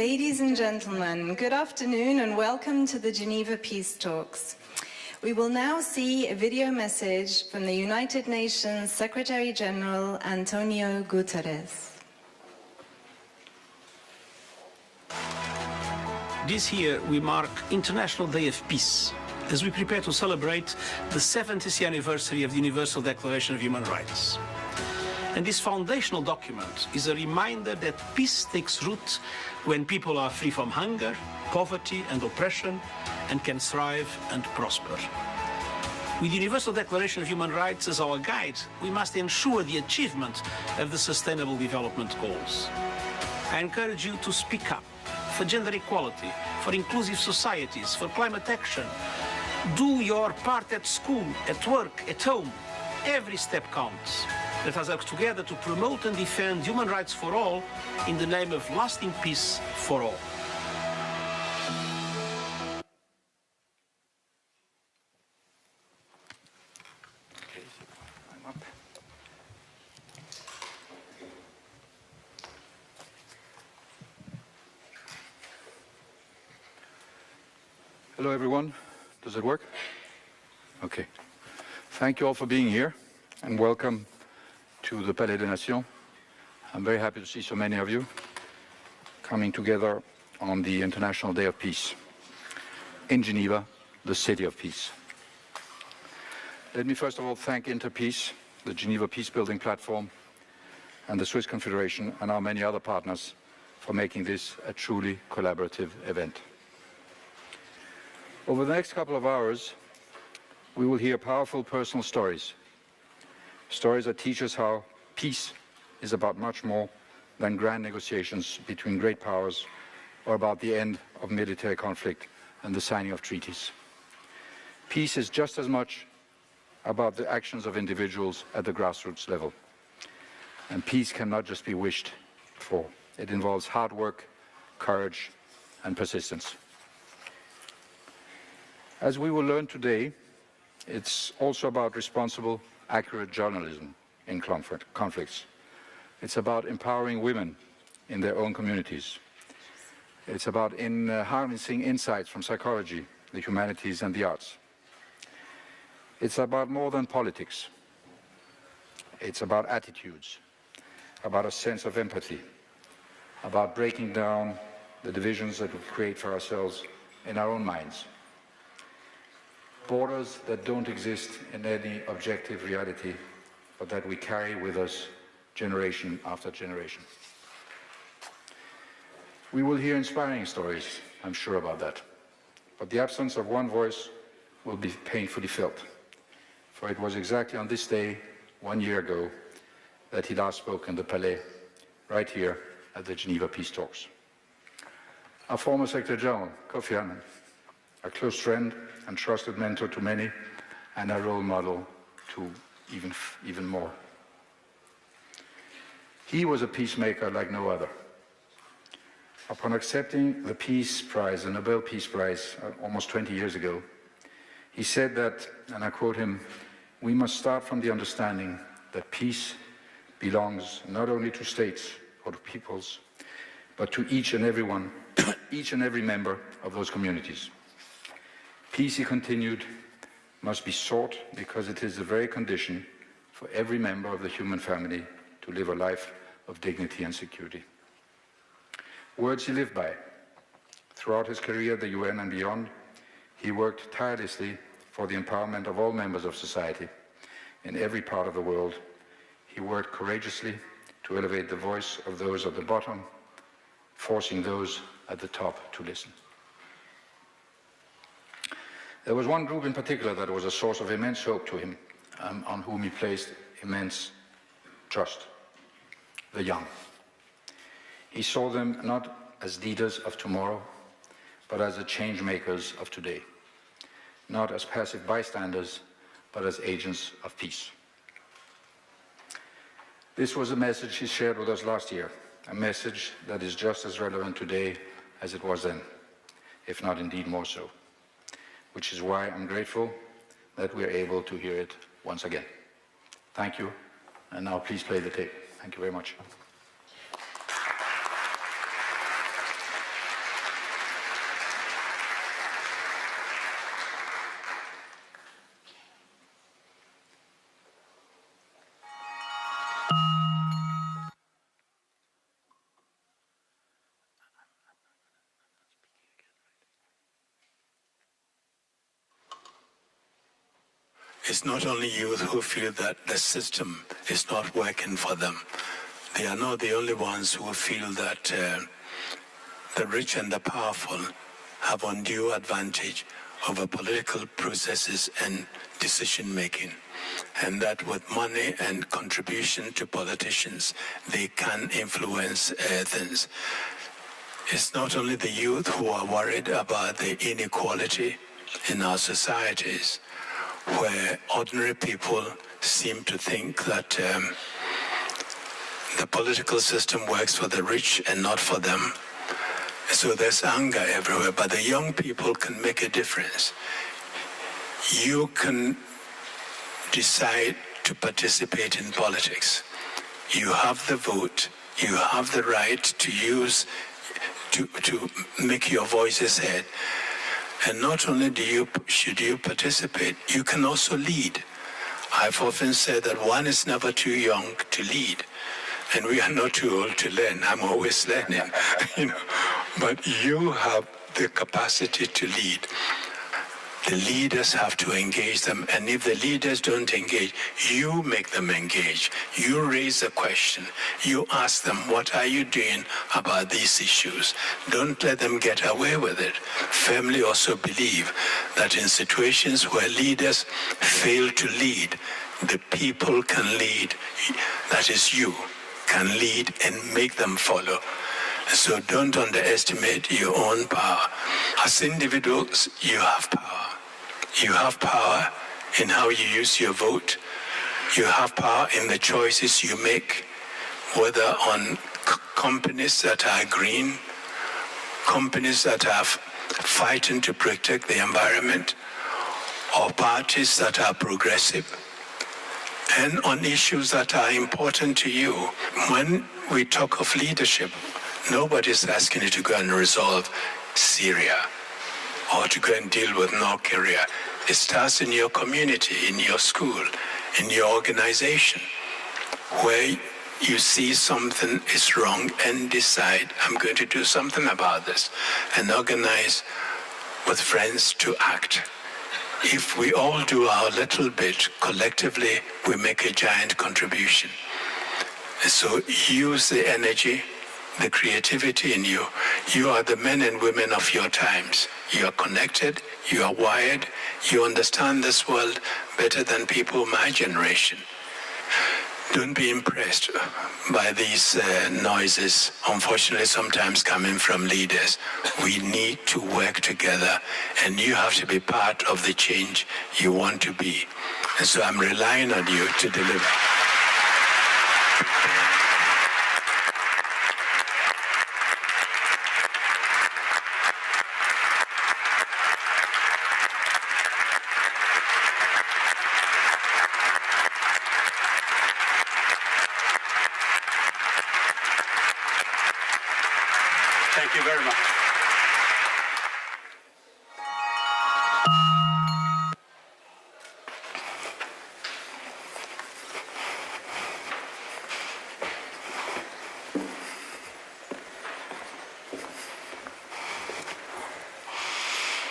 Ladies and gentlemen, good afternoon and welcome to the Geneva Peace Talks. We will now see a video message from the United Nations Secretary General Antonio Guterres. This year we mark International Day of Peace as we prepare to celebrate the 70th anniversary of the Universal Declaration of Human Rights. And this foundational document is a reminder that peace takes root when people are free from hunger, poverty and oppression and can thrive and prosper. With the Universal Declaration of Human Rights as our guide, we must ensure the achievement of the Sustainable Development Goals. I encourage you to speak up for gender equality, for inclusive societies, for climate action. Do your part at school, at work, at home. Every step counts. Let us work together to promote and defend human rights for all in the name of lasting peace for all. Hello everyone. Does it work? Okay. Thank you all for being here and welcome to the Palais des Nations. I'm very happy to see so many of you coming together on the International Day of Peace in Geneva, the city of peace. Let me first of all thank Interpeace, the Geneva Peacebuilding Platform, and the Swiss Confederation and our many other partners for making this a truly collaborative event. Over the next couple of hours, we will hear powerful personal stories that teach us how peace is about much more than grand negotiations between great powers or about the end of military conflict and the signing of treaties. Peace is just as much about the actions of individuals at the grassroots level. And peace cannot just be wished for. It involves hard work, courage, and persistence. As we will learn today, it's also about responsible, accurate journalism in conflicts. It's about empowering women in their own communities. It's about harnessing insights from psychology, the humanities and the arts. It's about more than politics. It's about attitudes, about a sense of empathy, about breaking down the divisions that we create for ourselves in our own minds. Borders that don't exist in any objective reality, but that we carry with us generation after generation. We will hear inspiring stories, I'm sure about that. But the absence of one voice will be painfully felt. For it was exactly on this day, 1 year ago, that he last spoke in the Palais, right here at the Geneva Peace Talks. Our former Secretary General, Kofi Annan, a close friend and trusted mentor to many, and a role model to even more. He was a peacemaker like no other. Upon accepting the Peace Prize, the Nobel Peace Prize, almost 20 years ago, he said that, and I quote him, "We must start from the understanding that peace belongs not only to states or to peoples, but to each and everyone, each and every member of those communities. Peace," he continued, "must be sought because it is the very condition for every member of the human family to live a life of dignity and security." Words he lived by. Throughout his career at the UN and beyond, he worked tirelessly for the empowerment of all members of society in every part of the world. He worked courageously to elevate the voice of those at the bottom, forcing those at the top to listen. There was one group in particular that was a source of immense hope to him, on whom he placed immense trust: the young. He saw them not as leaders of tomorrow, but as the change makers of today. Not as passive bystanders, but as agents of peace. This was a message he shared with us last year, a message that is just as relevant today as it was then, if not indeed more so. Which is why I'm grateful that we're able to hear it once again. Thank you, and now please play the tape. Thank you very much. it's not only youth who feel that the system is not working for them. They are not the only ones who feel that the rich and the powerful have undue advantage over political processes and decision-making, and that with money and contribution to politicians, they can influence things. It's not only the youth who are worried about the inequality in our societies, where ordinary people seem to think that the political system works for the rich and not for them. So there's anger everywhere, but the young people can make a difference. You can decide to participate in politics. You have the vote, you have the right to use, to make your voices heard. And not only should you participate, you can also lead. I've often said that one is never too young to lead, and we are not too old to learn. I'm always learning, But you have the capacity to lead. The leaders have to engage them, and if the leaders don't engage, you make them engage. You raise a question. You ask them, what are you doing about these issues? Don't let them get away with it. Firmly also believe that in situations where leaders fail to lead, the people can lead. That is, you can lead and make them follow. So don't underestimate your own power. As individuals, you have power. You have power in how you use your vote. You have power in the choices you make, whether on companies that are green, companies that are fighting to protect the environment, or parties that are progressive, and on issues that are important to you. When we talk of leadership, nobody's asking you to go and resolve Syria or to go and deal with North Korea. It starts in your community, in your school, in your organization, where you see something is wrong and decide, I'm going to do something about this, and organize with friends to act. If we all do our little bit, collectively, we make a giant contribution. So use the energy, the creativity in you. You are the men and women of your times. You are connected, you are wired, you understand this world better than people my generation. Don't be impressed by these noises, unfortunately sometimes coming from leaders. We need to work together, and you have to be part of the change you want to be. And so I'm relying on you to deliver. Thank you very much.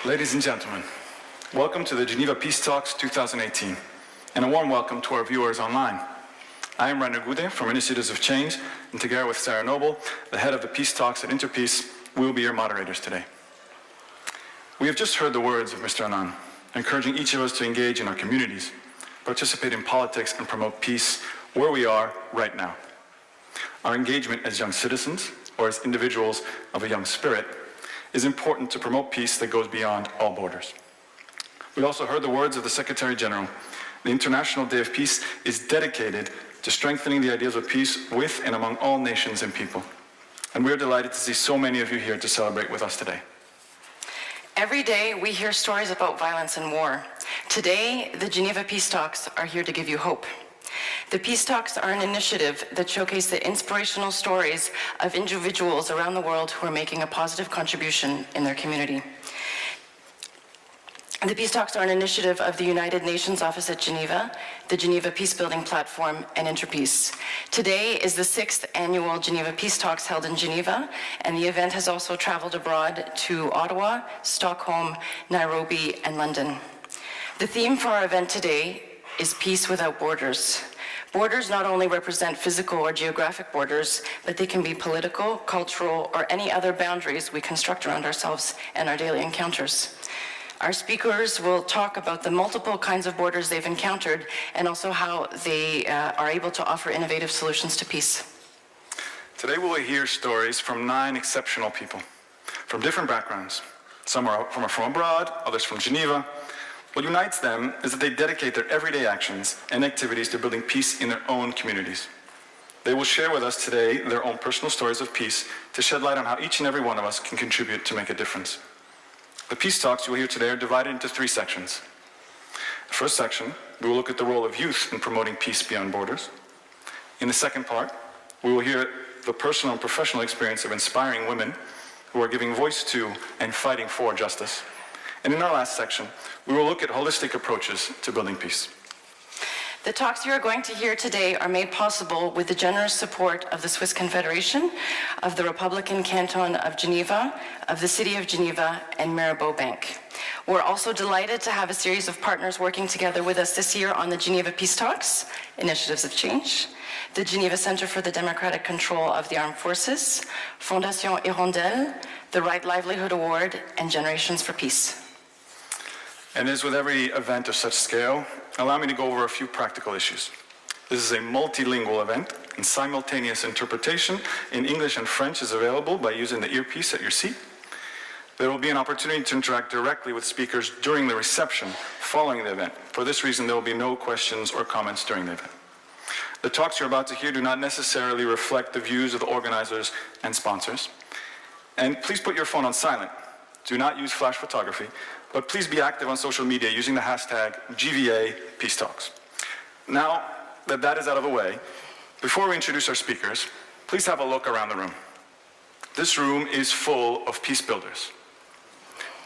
Ladies and gentlemen, welcome to the Geneva Peace Talks 2018, and a warm welcome to our viewers online. I am Rainer Gude from Initiatives of Change, and together with Sarah Noble, the head of the Peace Talks at Interpeace, we will be your moderators today. We have just heard the words of Mr. Annan, encouraging each of us to engage in our communities, participate in politics, and promote peace where we are right now. Our engagement as young citizens, or as individuals of a young spirit, is important to promote peace that goes beyond all borders. We also heard the words of the Secretary General. The International Day of Peace is dedicated to strengthening the ideas of peace with and among all nations and people. And we are delighted to see so many of you here to celebrate with us today. Every day we hear stories about violence and war. Today, the Geneva Peace Talks are here to give you hope. The Peace Talks are an initiative that showcase the inspirational stories of individuals around the world who are making a positive contribution in their community. The Peace Talks are an initiative of the United Nations Office at Geneva, the Geneva Peacebuilding Platform, and Interpeace. Today is the 6th annual Geneva Peace Talks held in Geneva, and the event has also traveled abroad to Ottawa, Stockholm, Nairobi, and London. The theme for our event today is peace without borders. Borders not only represent physical or geographic borders, but they can be political, cultural, or any other boundaries we construct around ourselves and our daily encounters. Our speakers will talk about the multiple kinds of borders they've encountered and also how they are able to offer innovative solutions to peace. Today we will hear stories from 9 exceptional people from different backgrounds. Some are from abroad, others from Geneva. What unites them is that they dedicate their everyday actions and activities to building peace in their own communities. They will share with us today their own personal stories of peace to shed light on how each and every one of us can contribute to make a difference. The peace talks you will hear today are divided into 3 sections. The first section, we will look at the role of youth in promoting peace beyond borders. In the second part, we will hear the personal and professional experience of inspiring women who are giving voice to and fighting for justice. And in our last section, we will look at holistic approaches to building peace. The talks you are going to hear today are made possible with the generous support of the Swiss Confederation, of the Republican Canton of Geneva, of the City of Geneva, and Mirabeau Bank. We're also delighted to have a series of partners working together with us this year on the Geneva Peace Talks, Initiatives of Change, the Geneva Center for the Democratic Control of the Armed Forces, Fondation Hirondelle, the Right Livelihood Award, and Generations for Peace. And as with every event of such scale, allow me to go over a few practical issues. This is a multilingual event, and simultaneous interpretation in English and French is available by using the earpiece at your seat. There will be an opportunity to interact directly with speakers during the reception following the event. For this reason, there will be no questions or comments during the event. The talks you're about to hear do not necessarily reflect the views of the organizers and sponsors. And please put your phone on silent. Do not use flash photography, but please be active on social media using the hashtag GVA Peace Talks. Now that that is out of the way, before we introduce our speakers, please have a look around the room. This room is full of peace builders.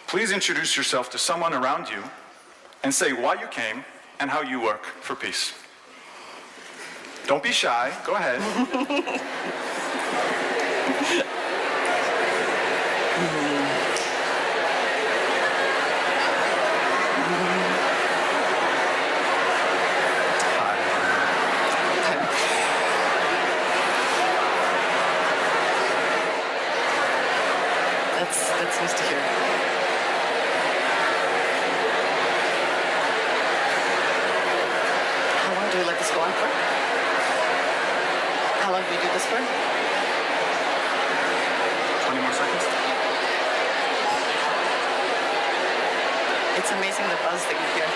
Please introduce yourself to someone around you and say why you came and how you work for peace. Don't be shy, go ahead. That's nice to hear. How long do we let this go on for? How long do we do this for? 20 more seconds. It's amazing the buzz that you hear.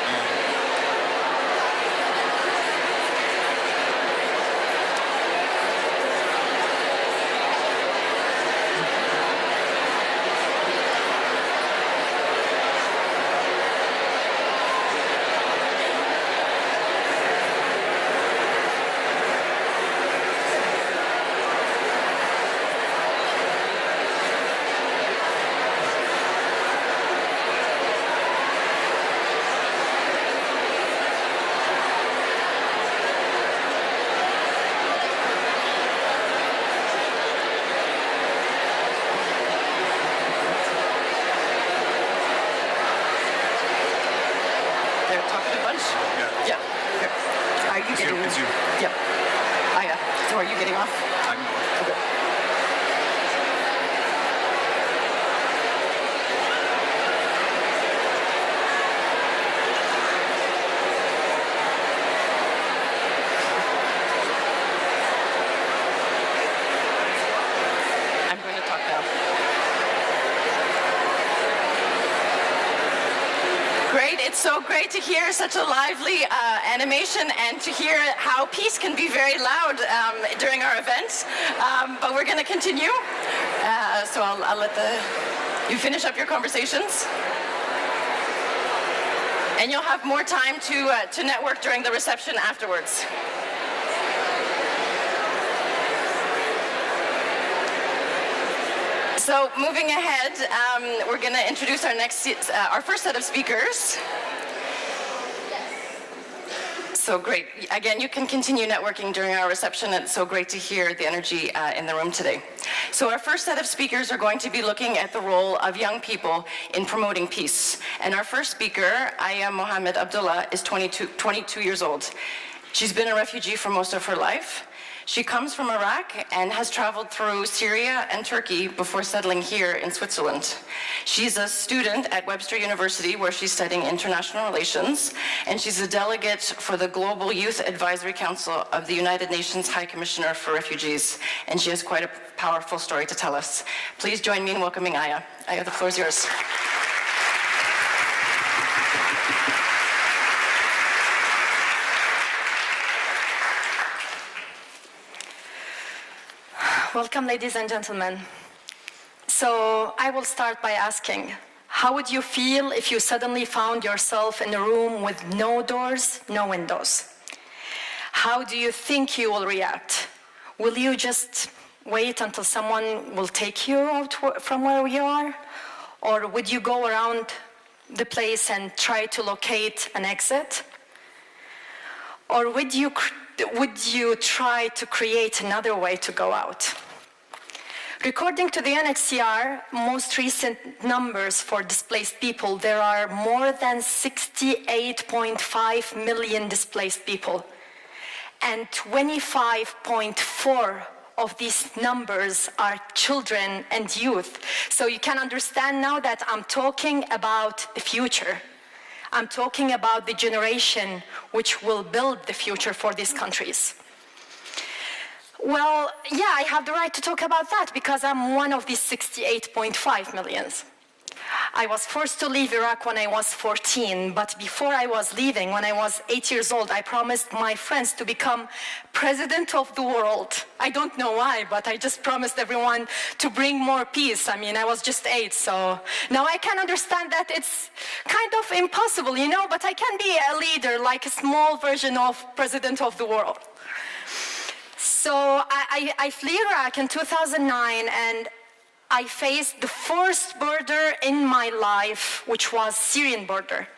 They're talking a bunch? Yeah. Okay. Are you getting... It's you. Yep. So are you getting off? I'm going. Okay. I'm going to talk now. Great. It's so great to hear such a lively animation and to hear how peace can be very loud during our events. But we're going to continue. So I'll let you finish up your conversations. And you'll have more time to network during the reception afterwards. So moving ahead, we're going to introduce our first set of speakers. So great. Again, you can continue networking during our reception. It's so great to hear the energy in the room today. So our first set of speakers are going to be looking at the role of young people in promoting peace. And our first speaker, Aya Mohammed Abdullah, is 22 years old. She's been a refugee for most of her life. She comes from Iraq and has traveled through Syria and Turkey before settling here in Switzerland. She's a student at Webster University where she's studying international relations, and she's a delegate for the Global Youth Advisory Council of the United Nations High Commissioner for Refugees, and she has quite a powerful story to tell us. Please join me in welcoming Aya. Aya, the floor is yours. Welcome, ladies and gentlemen. So I will start by asking, how would you feel if you suddenly found yourself in a room with no doors, no windows? How do you think you will react? Will you just wait until someone will take you out from where you are? Or would you go around the place and try to locate an exit? Or would you try to create another way to go out? According to the UNHCR, most recent numbers for displaced people, there are more than 68.5 million displaced people. And 25.4 of these numbers are children and youth. So you can understand now that I'm talking about the future. I'm talking about the generation which will build the future for these countries. Well, yeah, I have the right to talk about that because I'm one of these 68.5 millions. I was forced to leave Iraq when I was 14, but before I was leaving, when I was 8 years old, I promised my friends to become president of the world. I don't know why, but I just promised everyone to bring more peace. I mean, I was just 8, so now I can understand that it's kind of impossible, you know, but I can be a leader, like a small version of president of the world. So I flee Iraq in 2009, and I faced the first border in my life, which was Syrian border.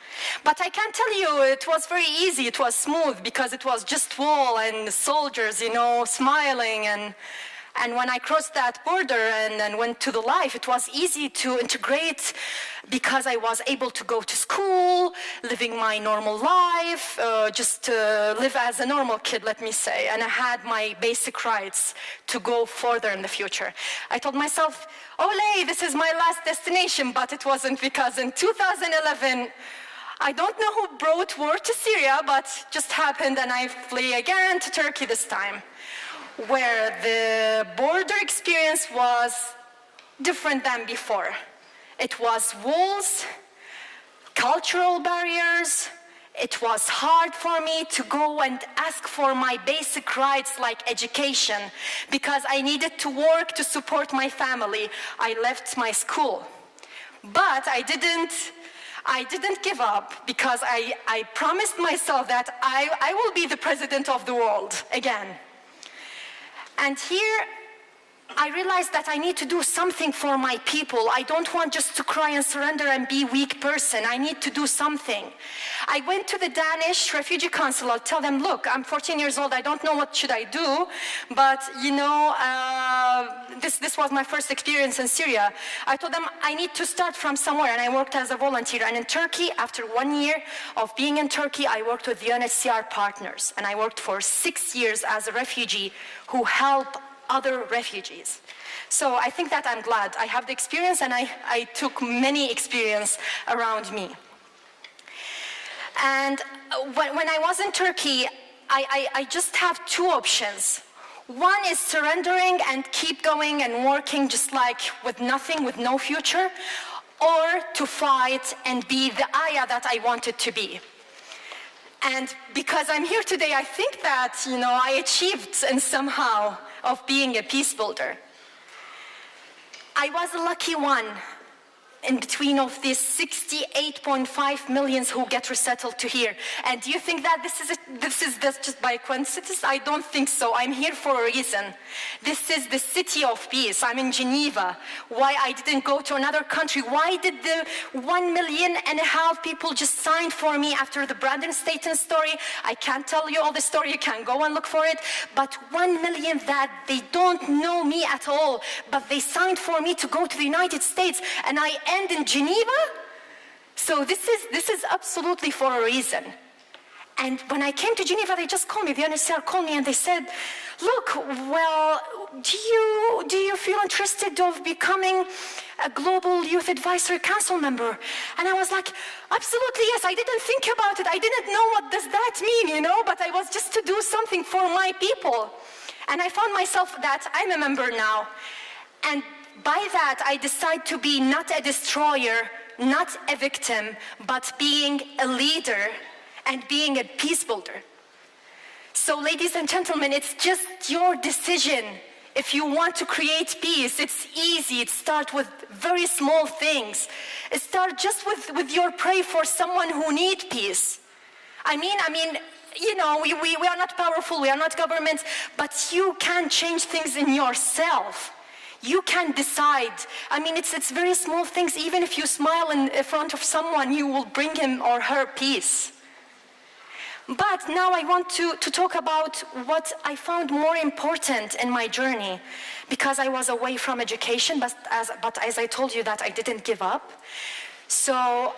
But I can tell you, it was very easy, it was smooth, because it was just wall and soldiers, you know, smiling. And when I crossed that border and went to the life, it was easy to integrate because I was able to go to school, living my normal life, just live as a normal kid, let me say. And I had my basic rights to go further in the future. I told myself, Olé, this is my last destination, but it wasn't, because in 2011, I don't know who brought war to Syria, but just happened, and I flee again to Turkey this time, where the border experience was different than before. It was walls, cultural barriers. It was hard for me to go and ask for my basic rights like education, because I needed to work to support my family. I left my school. But I didn't give up, because I promised myself that I will be the president of the world again. And here, I realized that I need to do something for my people. I don't want just to cry and surrender and be a weak person. I need to do something. I went to the Danish Refugee Council. I'll tell them, look, I'm 14 years old. I don't know what should I do. But, you know, this was my first experience in Syria. I told them I need to start from somewhere. And I worked as a volunteer. And in Turkey, after 1 year of being in Turkey, I worked with the UNHCR partners. And I worked for 6 years as a refugee who helped other refugees. So I think that I'm glad I have the experience, and I took many experience around me. And when I was in Turkey, I just have two options. One is surrendering and keep going and working just like with nothing, with no future, or to fight and be the Aya that I wanted to be. And because I'm here today, I think that, you know, I achieved in somehow of being a peace builder. I was a lucky one in between of these 68.5 millions who get resettled to here. And do you think that this is just by coincidence? I don't think so. I'm here for a reason. This is the city of peace. I'm in Geneva. Why I didn't go to another country? Why did the 1.5 million people just sign for me after the Brandon Staten story? I can't tell you all the story. You can go and look for it. But 1 million that they don't know me at all, but they signed for me to go to the United States, and I end in Geneva? So this is absolutely for a reason. And when I came to Geneva, they just called me, the UNHCR called me and they said, look, well, do you feel interested of becoming a Global Youth Advisory Council member? And I was like, absolutely, yes. I didn't think about it. I didn't know what does that mean, you know, but I was just to do something for my people. And I found myself that I'm a member now. And by that, I decide to be not a destroyer, not a victim, but being a leader and being a peace builder. So, ladies and gentlemen, it's just your decision. If you want to create peace, it's easy. It starts with very small things. It starts just with your pray for someone who needs peace. I mean, you know, we are not powerful, we are not governments, but you can change things in yourself. You can decide. I mean, it's very small things. Even if you smile in front of someone, you will bring him or her peace. But now I want to talk about what I found more important in my journey, because I was away from education, but as I told you that I didn't give up. So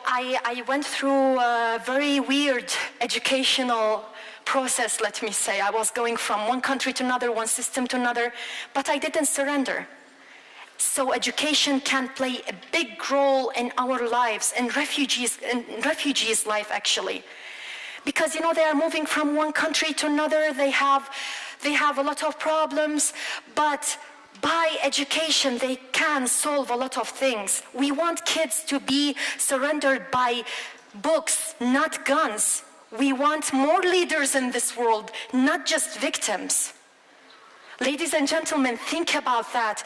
I went through a very weird educational process, let me say. I was going from one country to another, one system to another, but I didn't surrender. So education can play a big role in our lives, in refugees' life actually. Because, you know, they are moving from one country to another, they have a lot of problems, but by education they can solve a lot of things. We want kids to be surrendered by books, not guns. We want more leaders in this world, not just victims. Ladies and gentlemen, think about that.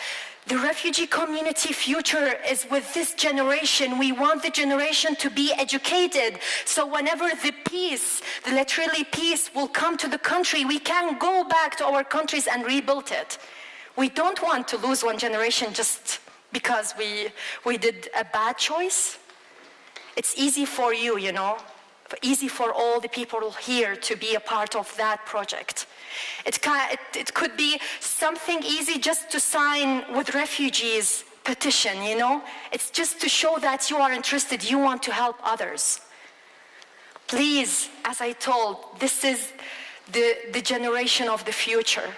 The refugee community future is with this generation. We want the generation to be educated. So whenever the peace, the literally peace will come to the country, we can go back to our countries and rebuild it. We don't want to lose one generation just because we did a bad choice. It's easy for you, you know, easy for all the people here to be a part of that project. It could be something easy just to sign with refugees petition, you know? It's just to show that you are interested, you want to help others. Please, as I told, this is the generation of the future.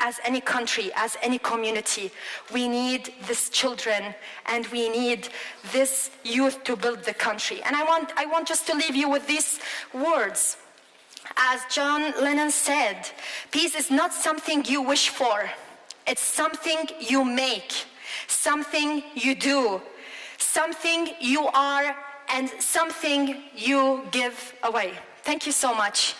As any country, as any community, we need these children and we need this youth to build the country. And I want just to leave you with these words. As John Lennon said, peace is not something you wish for. It's something you make, something you do, something you are, and something you give away. Thank you so much.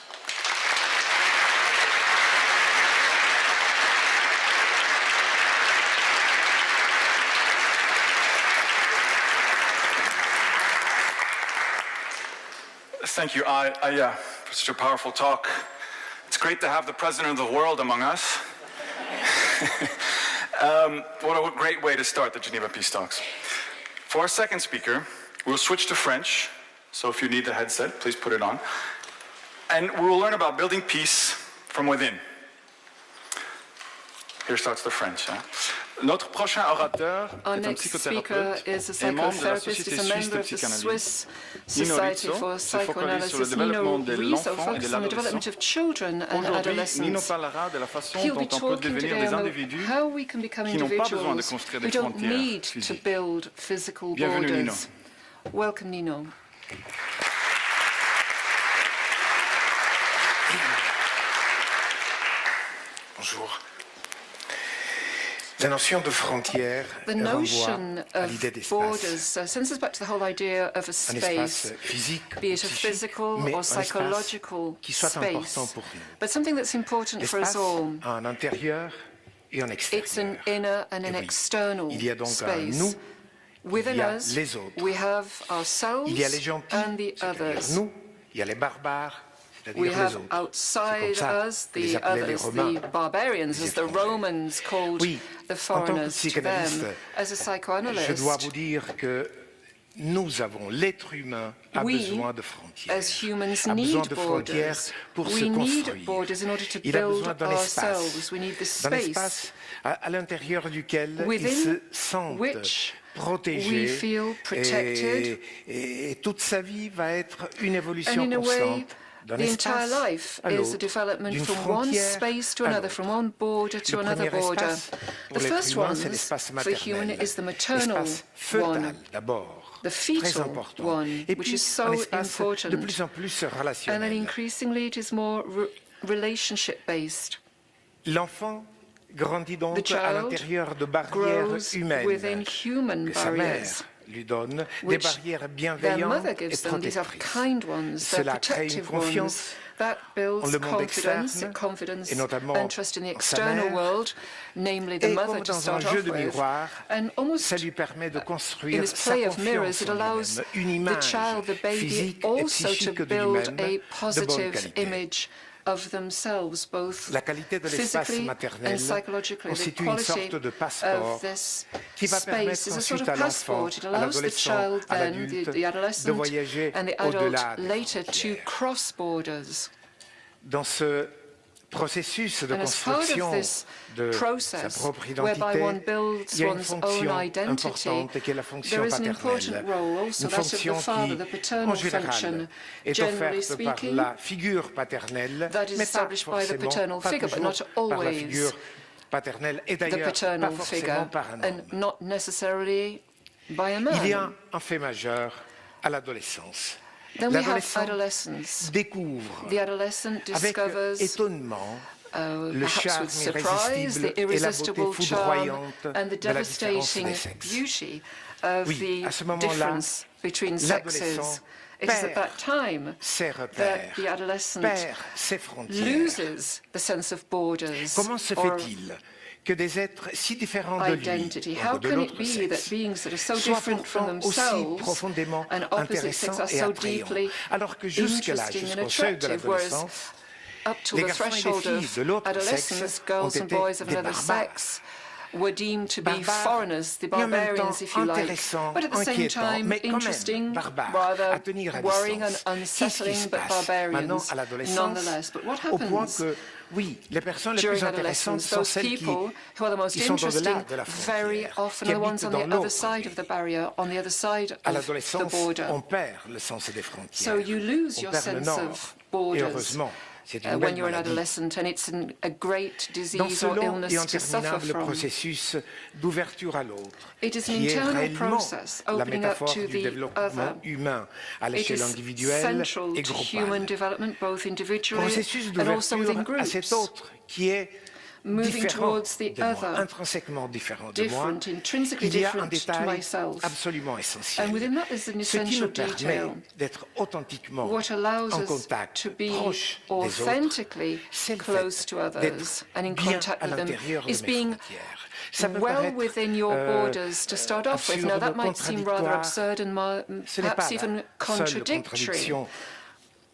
Thank you, for such a powerful talk. It's great to have the president of the world among us. What a great way to start the Geneva Peace Talks. For our second speaker, we'll switch to French. So if you need the headset, please put it on. And we will learn about building peace from within. Here starts the French. Notre prochain orateur est un psychothérapeute et membre de la Société suisse de psychanalyse. Nino Rizzo se focalise sur le développement de l'enfant et de l'adolescent. Aujourd'hui, Nino parlera de la façon dont on peut devenir des individus qui n'ont pas besoin de construire des frontières physiques. Bienvenue, Nino. Welcome, Nino. Bonjour. La notion de frontière renvoie à l'idée d'espace. Sends us back to the whole idea of a space, physique, be it a physical or psychological space, but something that's important for us all. Un intérieur et un extérieur. It's an inner and an external Il y a donc un space. nous Within il y a us, les autres. we have ourselves Il y a les gentils, and the c'est-à-dire others. nous. Il y a les barbares, c'est-à-dire We les have autres. C'est outside comme ça us que les the appelaient les others, Romains, the barbarians, les as the étrangers. Romans called Oui, the en tant que foreigners to psychanalyste, them. As a je dois psychoanalyst, vous dire que nous avons, l'être humain a we, besoin de frontières, as humans, a besoin need de frontières borders. pour We se need construire. borders in order to Il a build besoin d'un ourselves. espace, We need the d'un space espace à l'intérieur duquel il within se sent which protégé we feel protected. et toute sa vie va être une And évolution in a way, constante d'un the entire espace life à is a l'autre, development d'une from one frontière space to à another, l'autre. from one border to Le another premier border. espace pour The l'être first humain, one c'est l'espace for human maternel, is the maternal l'espace fœtal one, d'abord, the très fetal important, one, et which puis is so un espace de important. plus en plus And then relationnel. increasingly it is more relationship-based. L'enfant grandit The donc à child l'intérieur de barrières grows humaines within human que sa mère barriers, lui donne, des which barrières their bienveillantes mother et gives them. These are protectrices. kind ones, they're Cela crée une protective confiance ones. That en builds le monde confidence, externe, confidence et notamment and trust in the en sa external mère. world, namely the Et mother comme to dans un start jeu off de with. miroir, And almost ça lui permet de in construire this sa play of mirrors, confiance it en allows lui-même, une the image child, the baby, physique et also to psychique de build lui-même a de bonne positive qualité. image of themselves, both La qualité de l'espace physically maternel and psychologically. The constitue une quality sorte de passeport of this qui va permettre space is a sort ensuite of à l'enfant, passport. It à allows the l'adolescent, child à then, l'adulte, the de adolescent voyager and the au-delà adult des later to frontières. cross borders. Dans ce processus de And as part construction of this de sa process, propre whereby identité, one builds il y a une one's own fonction identity, importante qui est la fonction there is an paternelle. important role also Une that of fonction the father, qui, the en paternal général, function, est generally offerte par speaking, la figure paternelle, that is mais pas established by the forcément, paternal pas figure, but toujours not par la always figure paternelle, et the d'ailleurs pas paternal forcément figure, par un and homme. not necessarily by a Il y a man. un fait majeur à l'adolescence. Then we have L'adolescent adolescence. découvre The adolescent avec discovers étonnement le perhaps charme with surprise, the irrésistible et la beauté irresistible charm foudroyante and the de la différence devastating des sexes. beauty of Oui, à ce the moment-là, difference between l'adolescent sexes. It is at perd that time ses that repères, the adolescent perd ses frontières. loses the sense of borders Comment se or fait-il que des êtres si différents de lui identity. ou How de can l'autre it be sexe that beings that are so soient different from pourtant aussi themselves profondément and opposite sex intéressants are et so attrayants, deeply alors que jusque-là, interesting and jusqu'au seuil de attractive, whereas l'adolescence, up to les the garçons et les threshold filles of de l'autre adolescence, sexe girls ont and été boys of des another barbares. sex were deemed to be Barbares, foreigners, the et en même barbarians, temps if you like, intéressants, but at the same inquiétants, time mais quand même interesting, barbares, rather à tenir à worrying and distance. Qu'est-ce qui unsettling, se but passe maintenant barbarians à l'adolescence, nonetheless. But what au point happens que, oui, les personnes les during plus intéressantes adolescence? sont Those celles people who are the most qui sont interesting au-delà de la very frontière, often qui are the ones habitent on dans the other l'autre side of the pays. barrier, on the other side À of the l'adolescence, border. on perd le sens des frontières. So you lose On your perd le sense nord. of Et borders heureusement, c'est une when belle you're an maladie. adolescent, and it's a great Dans disease ce or long et illness to suffer interminable from. processus d'ouverture à l'autre, It is an qui est internal réellement process la opening up métaphore to du the développement other. humain à It l'échelle is individuelle central et to groupale. human development, both individually Processus and also within d'ouverture à cet groups. autre qui est Moving différent towards the de moi, other, intrinsèquement différent de moi. different, intrinsically Il y a un different to détail myself. absolument essentiel. And within that is an Ce qui me essential permet detail. d'être authentiquement What allows en us contact to be proche des autres, authentically c'est le close fait to others d'être and in bien contact à with them l'intérieur de is mes being frontières. Ça peut well paraître, within your borders to start off with. Now that absurde, might seem rather contradictoire. absurd and Ce n'est pas perhaps la even seule contradictory. contradiction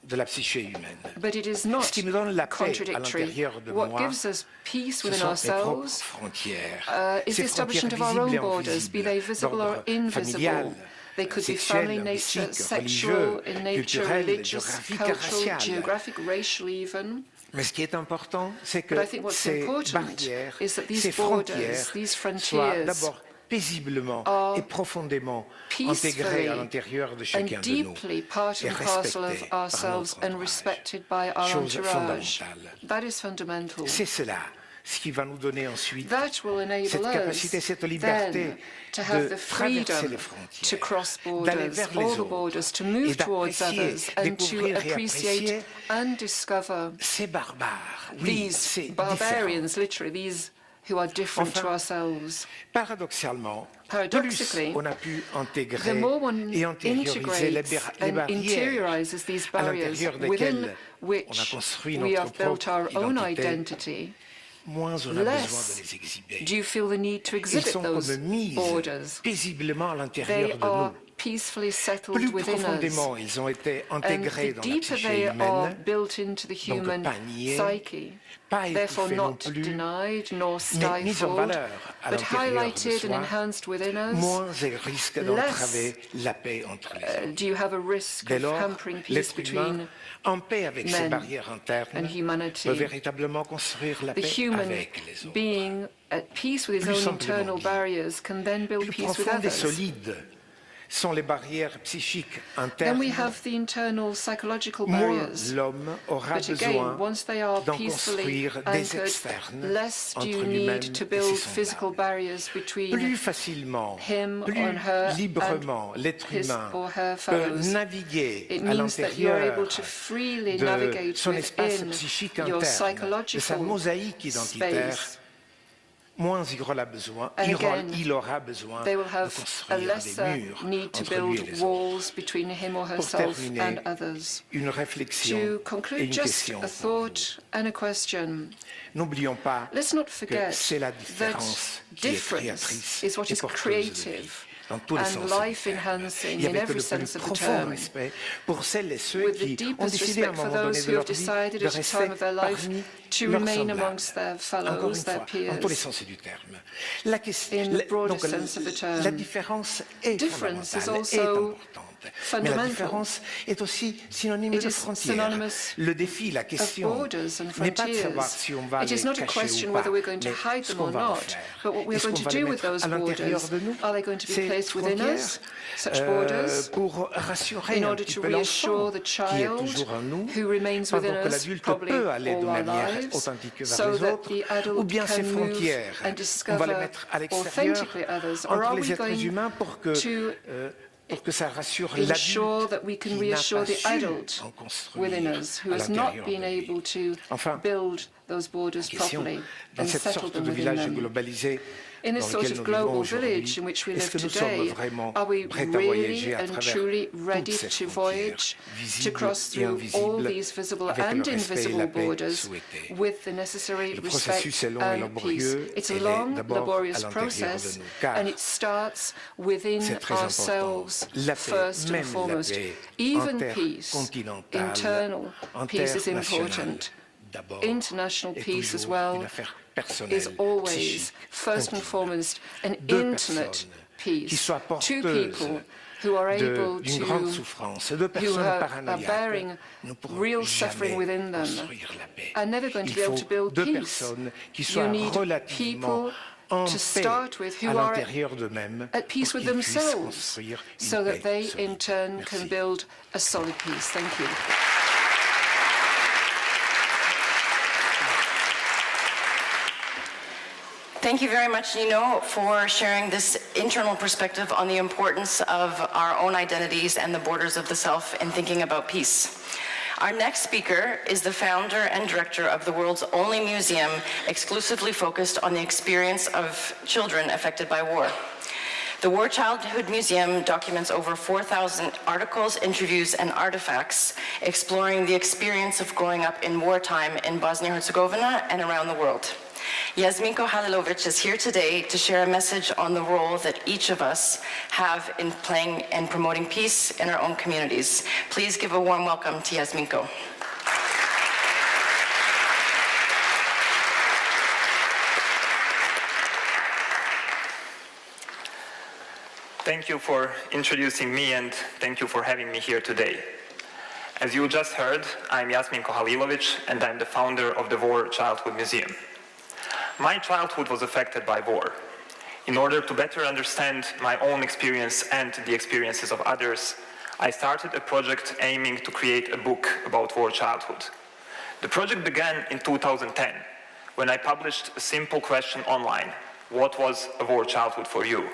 de la psyché humaine. But it is not Ce qui me donne la paix à contradictory. l'intérieur de What moi, gives us peace ce within sont mes propres ourselves frontières. is the Ces establishment of frontières our own visibles et borders, be they invisibles, visible or d'ordre invisible. familial, They could be sexuel, family nature, linguistique, sexual religieux, in nature, culturel, religious, géographique, cultural, racial. geographic, racial even. Mais ce qui est important, c'est que But I think what's ces important barrières, is that these ces borders, frontières these soient frontiers d'abord paisiblement are et profondément peacefully intégrées à l'intérieur de and chacun de nous deeply part et and parcel of respectées par ourselves notre and entourage. respected by our Chose entourage. fondamentale. That is fundamental. C'est cela ce qui va nous donner ensuite That will enable cette us capacité, cette liberté then to have de the traverser freedom les to frontières, cross d'aller borders, vers all les the autres borders, to et move towards d'apprécier, others and to découvrir et appreciate apprécier and discover ces barbares, oui, these c'est différent. barbarians, literally, these who are different to Enfin, ourselves. Paradoxalement, Paradoxically, plus on a pu intégrer The more one et intérioriser les integrates and barrières interiorizes these à barriers l'intérieur within desquelles on a which construit we notre have built propre our own identité, identity, moins on a besoin de less les exhiber. do you feel the need to Ils exhibit sont those comme mis borders. paisiblement à They l'intérieur de are nous. peacefully settled Plus within us. profondément, ils ont été And intégrés the dans la deeper psyché they are humaine, built into the donc human pas niés, psyche, pas therefore étouffés non not plus, denied nor mais mis en stifled, valeur à but l'intérieur de highlighted and soi, enhanced within us, moins ils risquent d'entraver la paix entre les hommes. do you have a risk Dès of lors, hampering peace l'être humain, between en paix avec ses men barrières internes, and humanity? peut véritablement construire la The paix human avec les autres. being at peace with his Plus own internal simplement dit, barriers can then build Plus peace with profondes et others. solides sont les barrières psychiques Then internes, we have the internal psychological moins barriers. l'homme aura But besoin again, once they are d'en peacefully construire des anchored, externes less do you entre lui-même need to et build ses physical semblables. barriers between Plus facilement, him plus or her librement, and l'être his humain or her peut fellows. naviguer It à means that you're l'intérieur able to freely de navigate son espace within psychique your interne, de sa psychological mosaïque identitaire, space. moins il aura besoin, And again, il aura besoin They will de have a construire des lesser murs need to entre lui et build les autres. walls between him or Pour herself terminer, and others. une réflexion To et conclude, une just question. a thought and a question. N'oublions pas Let's not que forget c'est la that différence qui est difference créatrice is what et is porteuse de vie, creative dans tous les sens and du terme. life-enhancing Et in avec every le sense plus of the profond term. respect pour celles et ceux With the qui ont deepest décidé à un respect for moment donné those de who leur have vie decided de at a rester time of their life parmi to leurs remain semblables. amongst their Encore fellows, une their fois, peers. dans tous les sens du terme. La question, In the broadest sense of the term. la différence est Difference is fondamentale, est also importante. Mais la fundamental. différence est aussi synonyme It de is frontière. synonymous Le défi, la of question, borders and n'est pas de frontiers. savoir si on va It les is not a cacher question ou pas, whether we're going to mais hide ce them qu'on or va en not, faire. but what we're Est-ce going qu'on to va les do with mettre those à l'intérieur borders. de nous? Are they going to be Ces placed within frontières, us, such borders, pour rassurer in un order petit to peu reassure l'enfant the qui est child toujours en nous, who remains within pendant que us l'adulte probably peut aller de all our manière lives, authentique vers so les that autres, the ou adult bien ces can move frontières, and on va les discover mettre à l'extérieur authentically others, or are entre we les êtres going humains pour que ça rassure ensure l'adulte that we can qui n'a reassure pas the su adult en construire within us who à has not l'intérieur been de lui. able to Enfin, build those borders question, properly dans and cette settle sorte them de within village them. globalisé In dans this sort lequel of nous vivons global aujourd'hui, village in which we est-ce live que nous sommes today, vraiment are we prêts à really voyager à and travers truly toutes ready ces to frontières, voyage, to visibles cross et through all invisibles, these visible avec and le respect et invisible la paix borders souhaités? with the necessary Le respect processus est long et and peace? laborieux, It's a et il est long, d'abord à laborious l'intérieur de process, nous, car and it starts within c'est très important. ourselves La paix, first and même la foremost. paix Even peace, intercontinentale, internal peace is internationale, important. d'abord, International est peace as toujours well une affaire personnelle, is always, psychique, first and intime. foremost, an Deux intimate personnes qui peace. soient Two porteuses people who are able d'une grande to, souffrance, deux who personnes are paranoïaques, bearing ne pourront real jamais suffering within them, construire la paix. are never going to Il be able faut to build deux peace. personnes qui You soient need relativement people en to paix start with who à are l'intérieur d'eux-mêmes at peace pour with qu'ils puissent themselves, construire une so that paix they solide. in turn Merci. can build a solid peace. Thank you. Thank you very much, Nino, for sharing this internal perspective on the importance of our own identities and the borders of the self in thinking about peace. Our next speaker is the founder and director of the world's only museum exclusively focused on the experience of children affected by war. The War Childhood Museum documents over 4,000 articles, interviews, and artifacts exploring the experience of growing up in wartime in Bosnia-Herzegovina and around the world. Jasminko Halilovic is here today to share a message on the role that each of us have in playing and promoting peace in our own communities. Please give a warm welcome to Jasminko. Thank you for introducing me, and thank you for having me here today. As you just heard, I'm Jasminko Halilovic, and I'm the founder of the War Childhood Museum. My childhood was affected by war. In order to better understand my own experience and the experiences of others, I started a project aiming to create a book about war childhood. The project began in 2010, when I published a simple question online: what was a war childhood for you?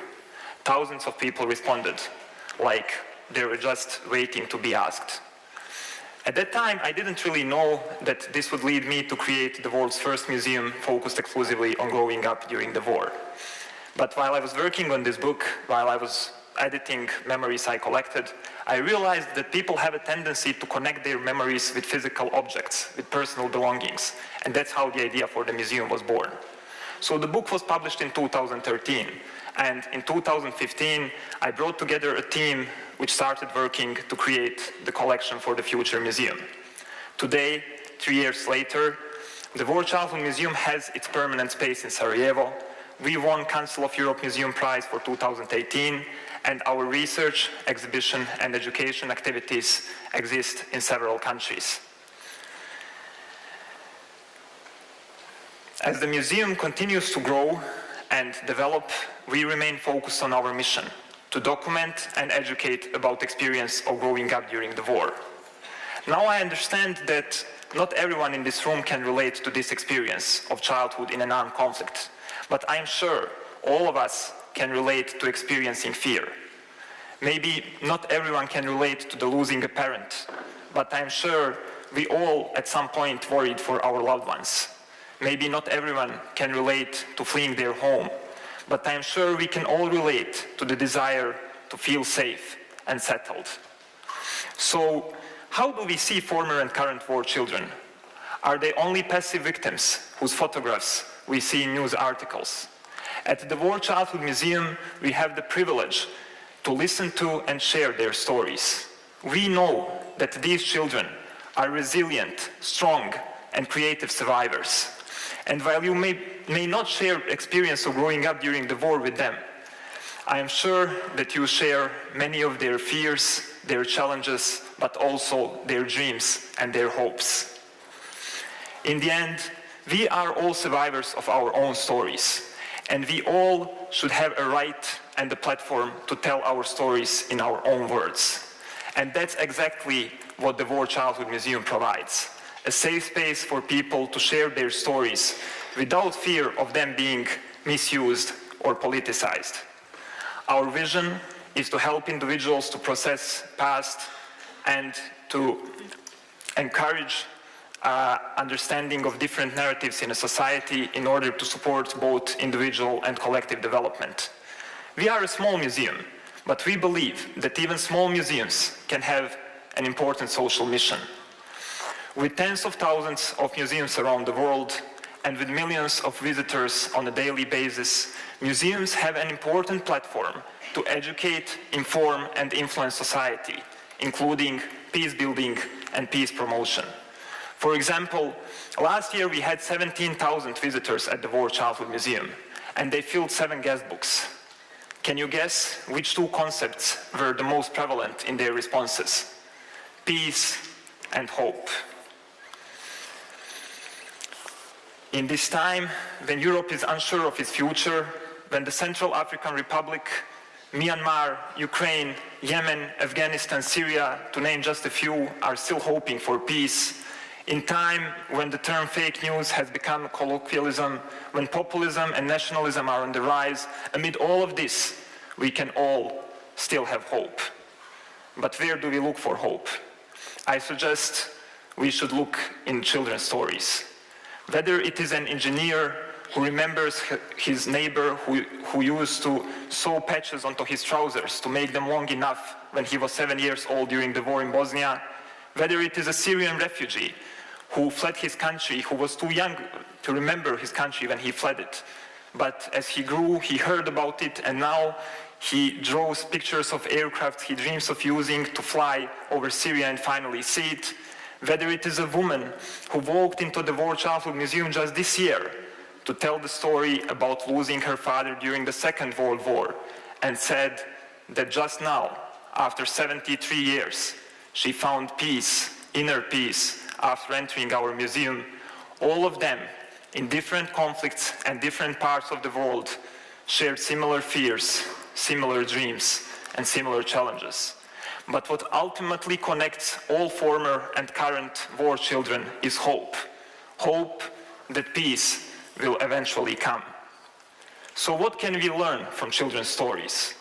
Thousands of people responded, like they were just waiting to be asked. At that time, I didn't really know that this would lead me to create the world's first museum focused exclusively on growing up during the war. But while I was working on this book, while I was editing memories I collected, I realized that people have a tendency to connect their memories with physical objects, with personal belongings, and that's how the idea for the museum was born. So the book was published in 2013, and in 2015, I brought together a team which started working to create the collection for the future museum. Today, 3 years later, the War Childhood Museum has its permanent space in Sarajevo. We won Council of Europe Museum Prize for 2018, and our research, exhibition, and education activities exist in several countries. As the museum continues to grow and develop, we remain focused on our mission to document and educate about experience of growing up during the war. Now I understand that not everyone in this room can relate to this experience of childhood in an armed conflict, but I'm sure all of us can relate to experiencing fear. Maybe not everyone can relate to the losing a parent, but I'm sure we all at some point worried for our loved ones. Maybe not everyone can relate to fleeing their home, but I'm sure we can all relate to the desire to feel safe and settled. So, how do we see former and current war children? Are they only passive victims whose photographs we see in news articles? At the War Childhood Museum, we have the privilege to listen to and share their stories. We know that these children are resilient, strong, and creative survivors. And while you may not share experience of growing up during the war with them, I am sure that you share many of their fears, their challenges, but also their dreams and their hopes. In the end, we are all survivors of our own stories, and we all should have a right and a platform to tell our stories in our own words. And that's exactly what the War Childhood Museum provides. A safe space for people to share their stories without fear of them being misused or politicized. Our vision is to help individuals to process past and to encourage understanding of different narratives in a society in order to support both individual and collective development. We are a small museum, but we believe that even small museums can have an important social mission. With tens of thousands of museums around the world and with millions of visitors on a daily basis, museums have an important platform to educate, inform, and influence society, including peace building and peace promotion. For example, last year we had 17,000 visitors at the War Childhood Museum, and they filled 7 guest books. Can you guess which 2 concepts were the most prevalent in their responses? Peace and hope. In this time, when Europe is unsure of its future, when the Central African Republic, Myanmar, Ukraine, Yemen, Afghanistan, Syria, to name just a few, are still hoping for peace, in time when the term fake news has become a colloquialism, when populism and nationalism are on the rise, amid all of this, we can all still have hope. But where do we look for hope? I suggest we should look in children's stories. Whether it is an engineer who remembers his neighbor who used to sew patches onto his trousers to make them long enough when he was 7 years old during the war in Bosnia, whether it is a Syrian refugee who fled his country, who was too young to remember his country when he fled it. But as he grew, he heard about it, and now he draws pictures of aircraft he dreams of using to fly over Syria and finally see it. Whether it is a woman who walked into the War Childhood Museum just this year to tell the story about losing her father during the Second World War and said that just now, after 73 years, she found peace, inner peace, after entering our museum, all of them, in different conflicts and different parts of the world, shared similar fears, similar dreams, and similar challenges. But what ultimately connects all former and current war children is hope. Hope that peace will eventually come. So what can we learn from children's stories?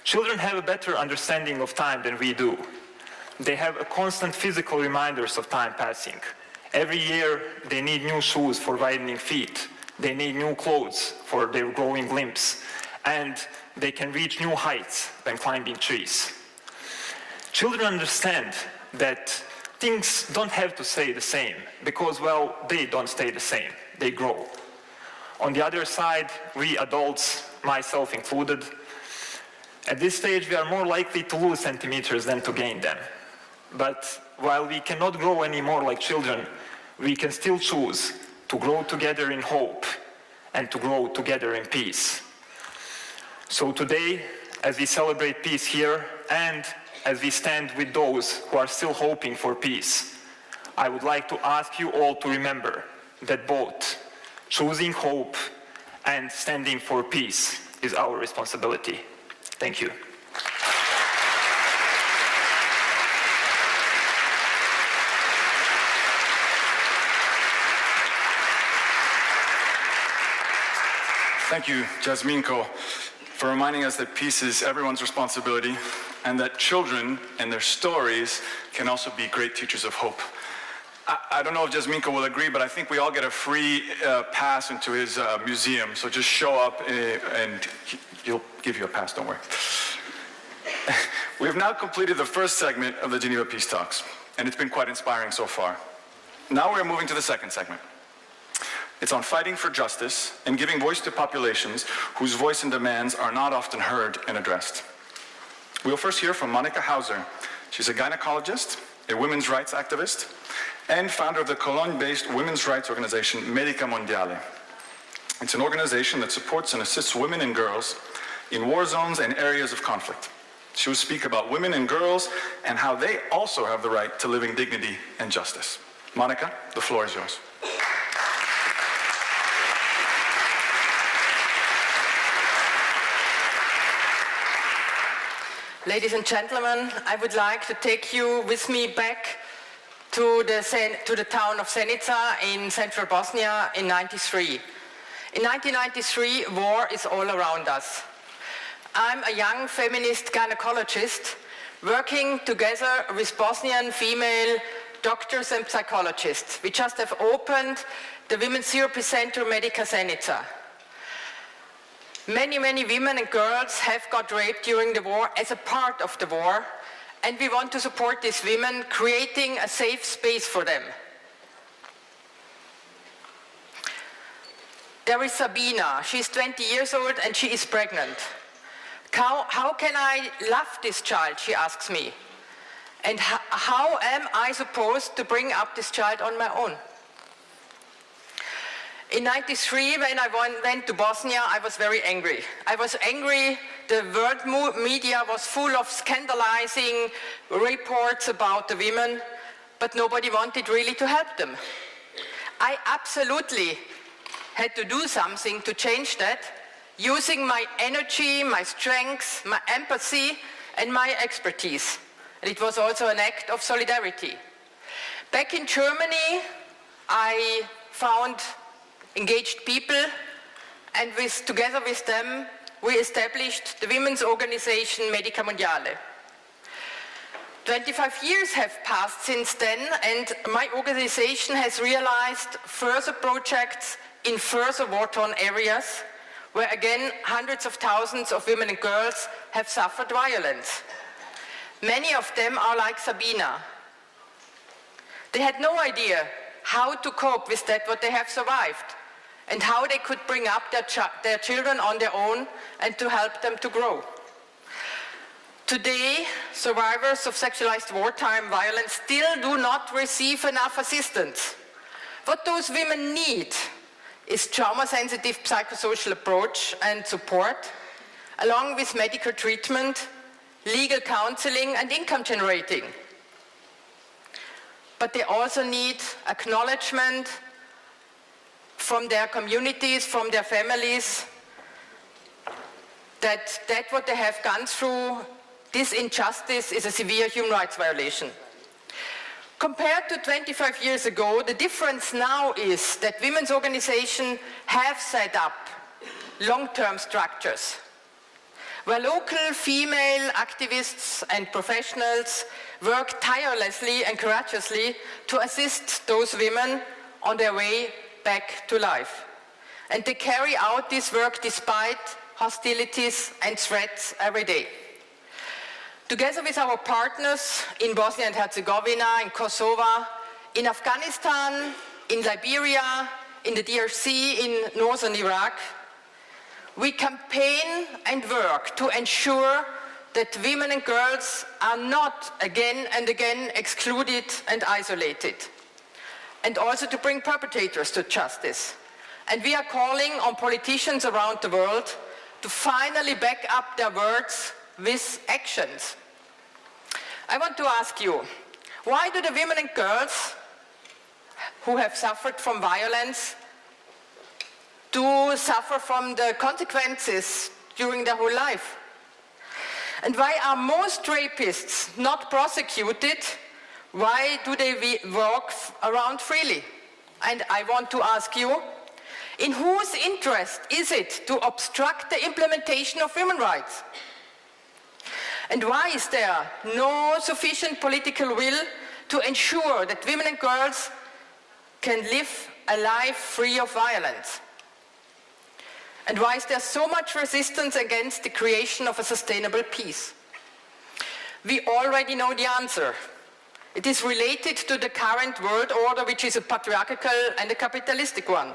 Children have a better understanding of time than we do. They have a constant physical reminders of time passing. Every year, they need new shoes for widening feet. They need new clothes for their growing limbs. And they can reach new heights when climbing trees. Children understand that things don't have to stay the same because, well, they don't stay the same, they grow. On the other side, we adults, myself included, at this stage we are more likely to lose centimeters than to gain them. But while we cannot grow anymore like children, we can still choose to grow together in hope and to grow together in peace. So today, as we celebrate peace here and as we stand with those who are still hoping for peace, I would like to ask you all to remember that both choosing hope and standing for peace is our responsibility. Thank you. Thank you, Jasminko, for reminding us that peace is everyone's responsibility and that children and their stories can also be great teachers of hope. I don't know if Jasminko will agree, but I think we all get a free pass into his museum. So just show up and he'll give you a pass, don't worry. We have now completed the first segment of the Geneva Peace Talks, and it's been quite inspiring so far. Now we're moving to the second segment. It's on fighting for justice and giving voice to populations whose voice and demands are not often heard and addressed. We'll first hear from Monica Hauser. She's a gynecologist, a women's rights activist, and founder of the Cologne-based women's rights organization Medica Mondiale. It's an organization that supports and assists women and girls in war zones and areas of conflict. She will speak about women and girls and how they also have the right to living dignity and justice. Monica, the floor is yours. Ladies and gentlemen, I would like to take you with me back to the town of Zenica in central Bosnia in 1993. In 1993, war is all around us. I'm a young feminist gynecologist working together with Bosnian female doctors and psychologists. We just have opened the Women's Therapy Center Medica Zenica. Many women and girls have got raped during the war as a part of the war, and we want to support these women, creating a safe space for them. There is Sabina. She's 20 years old and she is pregnant. How can I love this child, she asks me. And how am I supposed to bring up this child on my own? In 1993, when I went to Bosnia, I was very angry. I was angry. The world media was full of scandalizing reports about the women, but nobody wanted really to help them. I absolutely had to do something to change that, using my energy, my strength, my empathy, and my expertise. And it was also an act of solidarity. Back in Germany, I found engaged people, and together with them, we established the women's organization Medica Mondiale. 25 years have passed since then, and my organization has realized further projects in further war-torn areas, where again, hundreds of thousands of women and girls have suffered violence. Many of them are like Sabina. They had no idea how to cope with that, what they have survived, and how they could bring up their children on their own and to help them to grow. Today, survivors of sexualized wartime violence still do not receive enough assistance. What those women need is trauma-sensitive psychosocial approach and support, along with medical treatment, legal counseling, and income generating. But they also need acknowledgement from their communities, from their families, that what they have gone through, this injustice, is a severe human rights violation. Compared to 25 years ago, the difference now is that women's organizations have set up long-term structures where local female activists and professionals work tirelessly and courageously to assist those women on their way back to life. And they carry out this work despite hostilities and threats every day. Together with our partners in Bosnia and Herzegovina, in Kosovo, in Afghanistan, in Liberia, in the DRC, in northern Iraq, we campaign and work to ensure that women and girls are not again and again excluded and isolated, and also to bring perpetrators to justice. And we are calling on politicians around the world to finally back up their words with actions. I want to ask you, why do the women and girls who have suffered from violence do suffer from the consequences during their whole life? And why are most rapists not prosecuted? Why do they walk around freely? And I want to ask you, in whose interest is it to obstruct the implementation of human rights? And why is there no sufficient political will to ensure that women and girls can live a life free of violence? And why is there so much resistance against the creation of a sustainable peace? We already know the answer. It is related to the current world order, which is a patriarchal and a capitalistic one.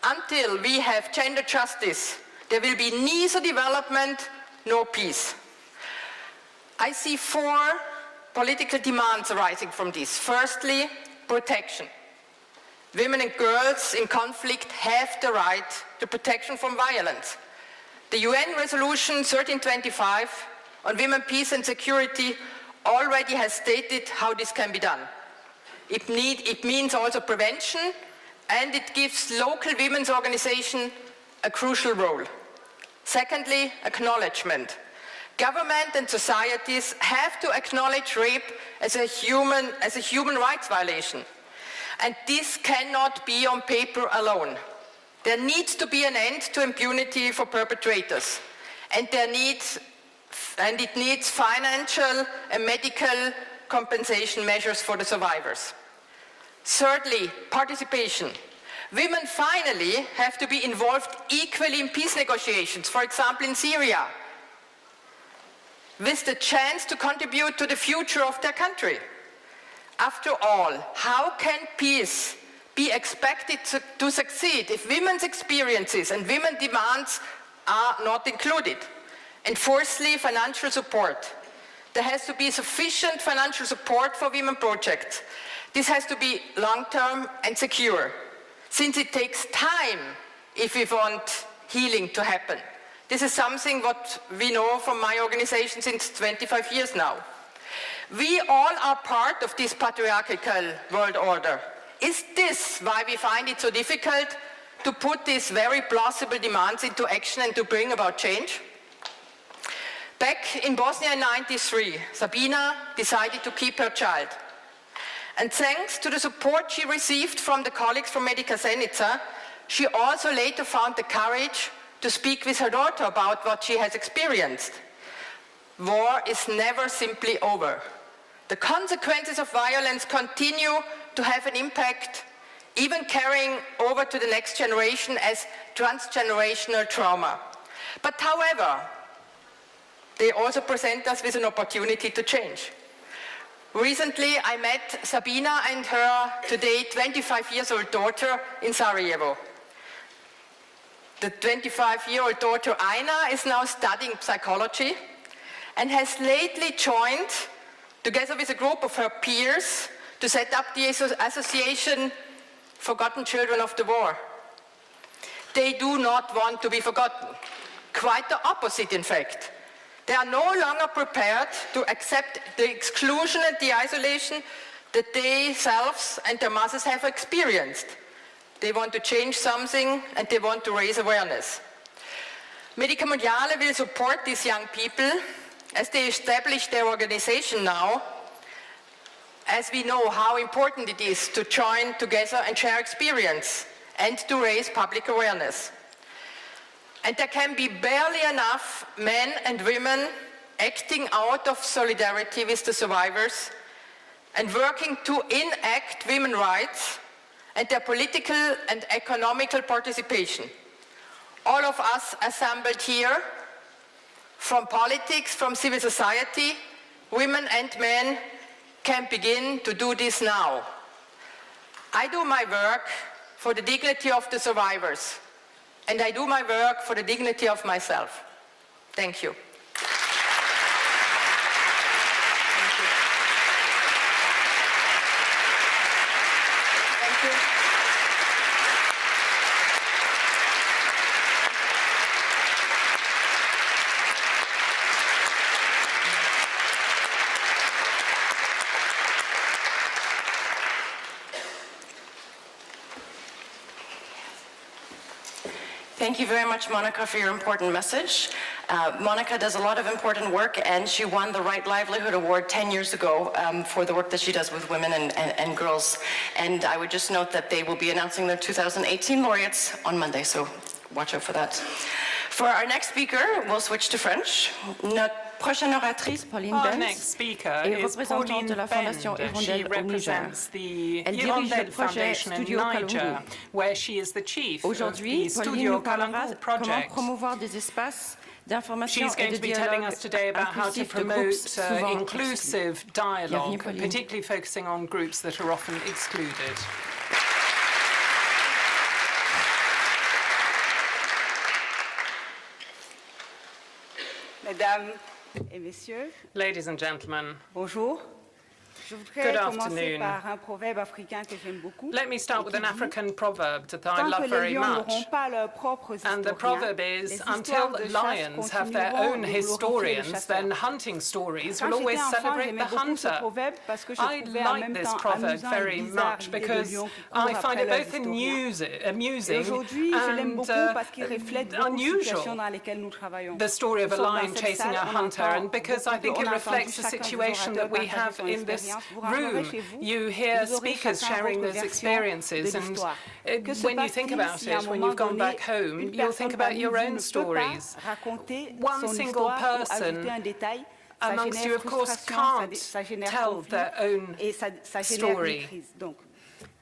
Until we have gender justice, there will be neither development nor peace. I see 4 political demands arising from this. Firstly, protection. Women and girls in conflict have the right to protection from violence. The UN Resolution 1325 on women, peace and security already has stated how this can be done. It means also prevention, and it gives local women's organizations a crucial role. Secondly, acknowledgement. Government and societies have to acknowledge rape as a human rights violation. And this cannot be on paper alone. There needs to be an end to impunity for perpetrators. And it needs financial and medical compensation measures for the survivors. Thirdly, participation. Women finally have to be involved equally in peace negotiations, for example in Syria, with the chance to contribute to the future of their country. After all, how can peace be expected to succeed if women's experiences and women's demands are not included? And fourthly, financial support. There has to be sufficient financial support for women projects. This has to be long-term and secure, since it takes time if we want healing to happen. This is something what we know from my organization since 25 years now. We all are part of this patriarchal world order. Is this why we find it so difficult to put these very plausible demands into action and to bring about change? Back in Bosnia in 1993, Sabina decided to keep her child. And thanks to the support she received from the colleagues from Medica Zenica, she also later found the courage to speak with her daughter about what she has experienced. War is never simply over. The consequences of violence continue to have an impact, even carrying over to the next generation as transgenerational trauma. But however, they also present us with an opportunity to change. Recently, I met Sabina and her today 25-year-old daughter in Sarajevo. The 25-year-old daughter Aina is now studying psychology and has lately joined, together with a group of her peers, to set up the Association Forgotten Children of the War. They do not want to be forgotten. Quite the opposite, in fact. They are no longer prepared to accept the exclusion and the isolation that they themselves and their mothers have experienced. They want to change something and they want to raise awareness. Medica Mondiale will support these young people as they establish their organization now, as we know how important it is to join together and share experience and to raise public awareness. And there can be barely enough men and women acting out of solidarity with the survivors and working to enact women's rights and their political and economical participation. All of us assembled here, from politics, from civil society, women and men can begin to do this now. I do my work for the dignity of the survivors, and I do my work for the dignity of myself. Thank you. Thank you very much, Monica, for your important message. Monica does a lot of important work, and she won the Right Livelihood Award 10 years ago for the work that she does with women and girls. And I would just note that they will be announcing their 2018 laureates on Monday, so watch out for that. For our next speaker, we'll switch to French. Notre prochaine oratrice, Pauline Our Benz, next speaker est is représentante Pauline de la Fondation Bend. She Hirondelle au Niger. represents the Elle dirige le Hirondelle projet Foundation in Studio Niger, Kalangu. where she is the chief of Aujourd'hui, the Pauline Studio nous parlera Kalangu comment project. promouvoir des espaces d'information She's et going de to be telling dialogue us today about how to inclusif de groupes promote souvent inclusive exclus. dialogue, Bienvenue, Pauline. particularly focusing on groups that are often excluded. Mesdames et messieurs, Ladies and gentlemen, bonjour. Je voudrais Good commencer afternoon. par un proverbe africain que j'aime beaucoup. let me start with an African proverb that I Tant que love les very lions much. n'auront pas leurs propres And the historiens, proverb les is, histoires until de chasse lions have their continueront own de glorifier le historians, chasseur. then hunting stories will Quand always j'étais enfant, celebrate j'aimais the beaucoup ce hunter. proverbe parce que je I trouvais en like même this temps proverb amusant et very bizarre much l'idée de because lions qui I courent find après it leurs both historiens. Et amusing aujourd'hui, je l'aime and beaucoup parce qu'il reflète beaucoup de situations unusual, dans lesquelles nous travaillons. the story of a Nous sommes dans lion cette chasing salle, a on hunter, entend and because I beaucoup think de- it on a reflects entendu the chacun des situation that we orateurs have partager son in this expérience. Vous room. rentrerez chez vous, You hear vous aurez speakers chacun sharing votre those version experiences, de and l'histoire. Que se when you think passe-t-il about si à un it, when moment you've gone donné, back home, une you'll think personne about parmi your vous own ne peut pas stories. raconter One son single histoire ou person ajouter un détail, ça amongst génère you, of course, frustration, can't ça génère tell conflit their own et ça génère story. une crise. Donc,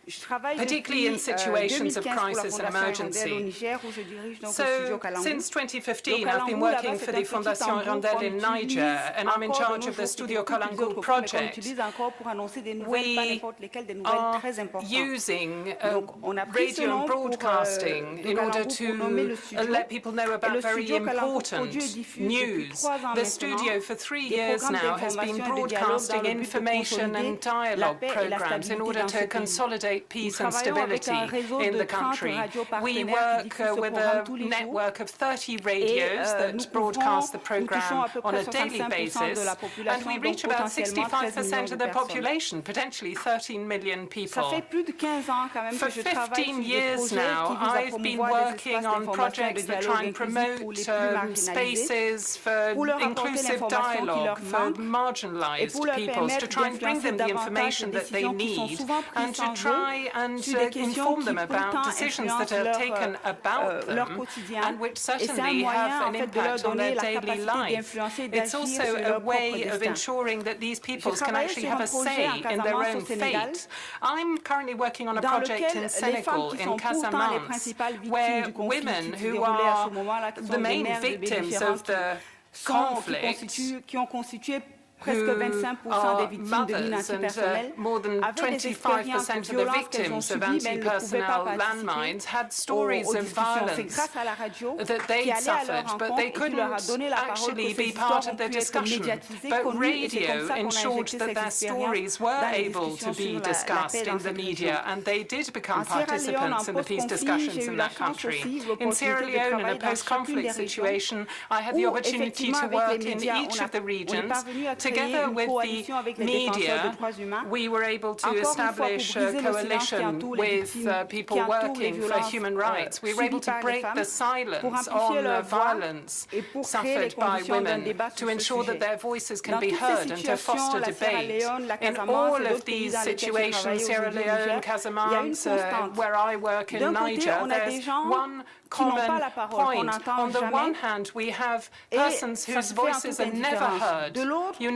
je travaille Particularly in depuis situations of 2015 pour la crisis and Fondation Hirondelle au emergency. Niger où je dirige donc le So, studio Kalangu. since 2015, Le I've been Kalangu, working là-bas, for c'est the un petit Fondation tambour Hirondelle qu'on in utilise Niger, and I'm in encore de charge nos of the jours, Studio qui est beaucoup plus Kalangu autres groupes, mais qu'on project. utilise encore pour annoncer des nouvelles, pas We n'importe lesquelles, des nouvelles are très importantes. using Donc, on a pris ce radio nom and pour, broadcasting de in order Kalangu pour nommer le to studio. let people know Et about le very studio Kalangu important produit et diffuse depuis news. 3 ans The maintenant studio for 3 des years programmes now has been d'information et de dialogue dans broadcasting le but de information and consolider la dialogue paix et la programs in stabilité order dans ce to pays. consolidate Nous peace and travaillons avec stability un réseau in de the 30 country. radios We partenaires qui work diffusent ce with programme a tous les jours. network of 30 Et radios that nous broadcast the touchons program à peu on près a daily 65% basis, de la and population, we donc reach about potentiellement 13 millions 65% de of the personnes. population, potentially 13 million Ça people. fait plus de 15 ans quand même For que je travaille 15 sur des years projets now, qui visent à I've been promouvoir des working espaces on d'information et de projects that dialogue try and inclusif pour promote les plus marginalisés, spaces for pour leur apporter inclusive l'information qui dialogue leur for manque et marginalised pour leur peoples, to permettre try and bring d'influencer them the davantage information des that they décisions qui sont need, souvent and prises to sans eux try and sur des questions inform qui them about pourtant decisions that influencent are leur, taken about leur them quotidien. and which Et c'est un certainly moyen have en an fait de leur impact on donner their la daily capacité life. d'influencer, It's d'agir also sur a leur propre way of destin. ensuring that these peoples can travaillé actually sur have un a projet say en in their Casamance, au own Sénégal, fate. I'm currently working on a dans project lequel in les Senegal, femmes qui in sont pourtant les Casamance, principales victimes where du conflit women qui se who déroulait à are ce moment-là, qui sont the des main mères de victims belligérants of the conflict, qui ont constitué presque who 25% des are victimes de mines mothers and antipersonnelles, more than avaient des expériences de 25% of the violences qu'elles ont victims of subies, mais elles ne pouvaient pas anti-personnel landmines participer had stories aux of discussions. C'est violence grâce à la radio that qui they'd allait à leur suffered, but rencontre they et qui leur a couldn't donné la parole que actually ces be histoires part ont of their pu être discussion. médiatisées, But connues, et c'est comme radio ça qu'on a ensured injecté that ces their expériences stories were dans les able to discussions be sur la discussed paix in dans the cette media, région. and they did become En Sierra Leone, participants en in the peace post-conflit, discussions j'ai eu in la that chance country. aussi, In Sierra l'opportunité de Leone, in travailler a dans chacune des post-conflict régions situation, I had the où, opportunity effectivement, to avec les work in médias, each of the on est regions. parvenu à créer Together une with coalition avec the les défenseurs media, des droits humains. we were able to Encore une fois, establish pour a briser le silence qui coalition entoure les with victimes, people qui entoure les working for violences human rights. We were able subies to par les break femmes, the silence pour amplifier on leur voix violence et pour créer les suffered by conditions d'un women, débat to sur ce ensure that sujet. their voices can Dans be toutes ces heard and to situations, foster la Sierra debate. Leone, la In Casamance all et of d'autres pays these dans lesquels j'ai situations, travaillé Sierra aujourd'hui au Leone, Niger, il y a une Casamance, constante. where I work in D'un côté, Niger, on a des there's gens one qui n'ont pas common la parole, qu'on point. n'entend On the jamais, one hand, we have et persons ça whose se fait en voices toute are never indifférence. heard. De l'autre, You on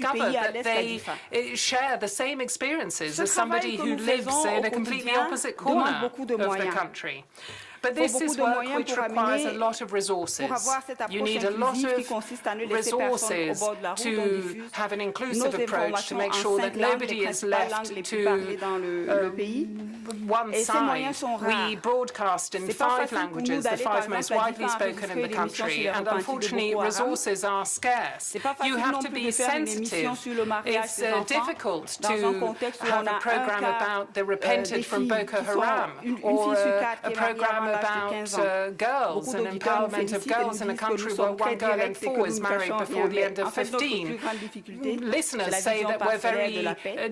discover pays à that l'est they d'Adifa. share the same experiences Ce as somebody travail que who nous lives faisons in au a completely quotidien opposite demande corner beaucoup de of the moyens. country. But Il this faut beaucoup is de work moyens which pour requires a amener, lot of resources. pour avoir cette You approche need a lot inclusive qui of consiste à ne laisser personne au resources bord de la route. On to diffuse have an nos inclusive approach to informations make en sure that 5 langues, nobody les is principales langues left les plus parlées dans le pays. one Et ces moyens side. sont rares. We broadcast in C'est pas 5 facile pour nous languages, the d'aller, par 5 most exemple, à widely Difa, spoken in enregistrer the une émission sur country, les and repentis de unfortunately Boko Haram. resources are scarce. C'est pas You facile have non to plus be de faire une émission sensitive. sur le mariage It's des enfants difficult dans un to contexte où have on a a program un quart about the repentant des from filles Boko qui sont Haram une or fille sur 4 a qui est mariée program avant about girls and empowerment of girls in a country where 1 girl in 4 is married before the end of 15. Listeners say that we're very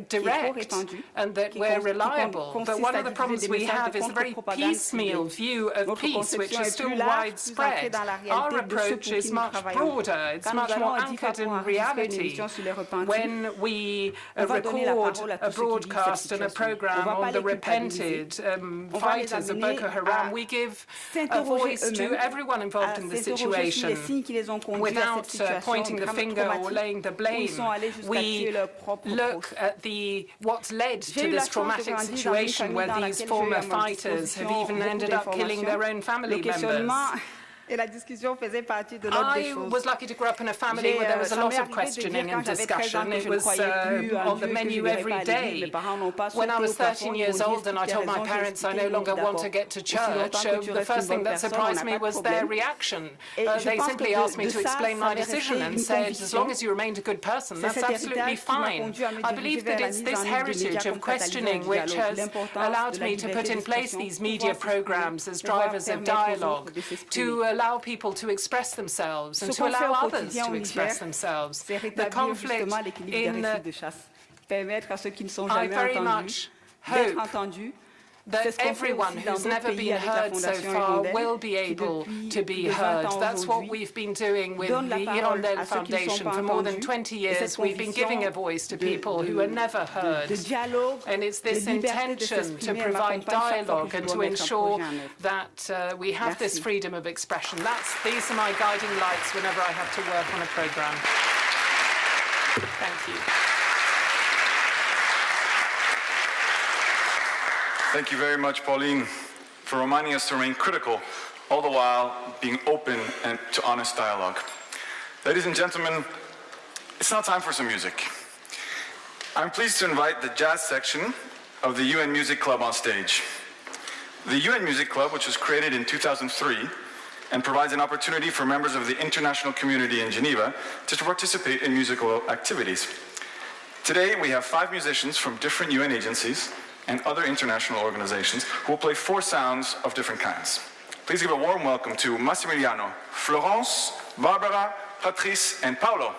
direct and that we're reliable, but one of the problems we have is the very piecemeal view of peace, which is still widespread. Our approach is much broader, it's much more anchored in reality. When we record a broadcast and a program on the repented fighters of Boko Haram, we give a voice to everyone involved in the situation without pointing the finger or laying the blame. We look at what's led to this traumatic situation where these former fighters have even ended up killing their own family members. I was lucky to grow up in a family where there was a lot of questioning and discussion. It was on the menu every day. When I was 13 years old and I told my parents I no longer want to get to church, the first thing that surprised me was their reaction. They simply asked me to explain my decision and said, as long as you remained a good person, that's absolutely fine. I believe that it's this heritage of questioning which has allowed me to put in place these media programs as drivers of dialogue, to allow people to express themselves and to allow others to express themselves. The conflict in I very much hope that everyone who's never been heard so far will be able to be heard. That's what we've been doing with the Hirondelle Foundation. For more than 20 years, we've been giving a voice to people who are never heard. And it's this intention to provide dialogue and to ensure that we have this freedom of expression. These are my guiding lights whenever I have to work on a program. Thank you. Thank you very much, Pauline, for reminding us to remain critical, all the while being open and to honest dialogue. Ladies and gentlemen, it's now time for some music. I'm pleased to invite the jazz section of the UN Music Club on stage. The UN Music Club, which was created in 2003 and provides an opportunity for members of the international community in Geneva to participate in musical activities. Today, we have 5 musicians from different UN agencies and other international organizations who will play 4 sounds of different kinds. Please give a warm welcome to Massimiliano, Florence, Barbara, Patrice, and Paolo.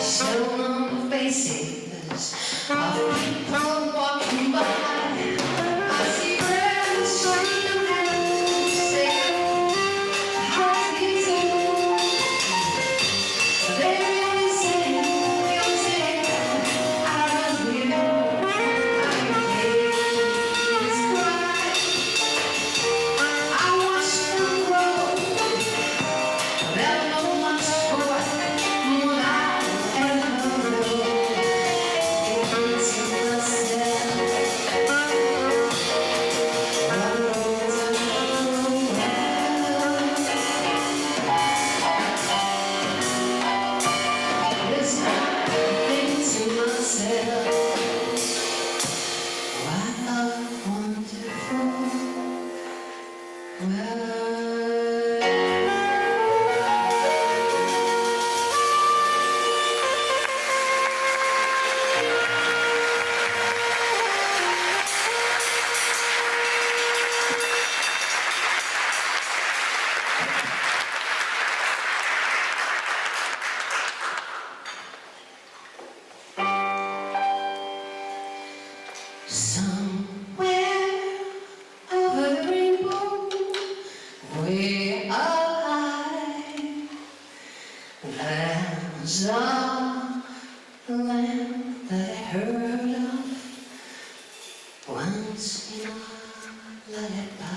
Shown on the faces of people walking by. I see friends shaking hands, saying, "How do you do?" They're really saying, "I love you." I hear this cry. I watch them grow. They'll know much more than I ever know. Into somewhere over the rainbow, way up high, there's a land that I heard of once in a lullaby.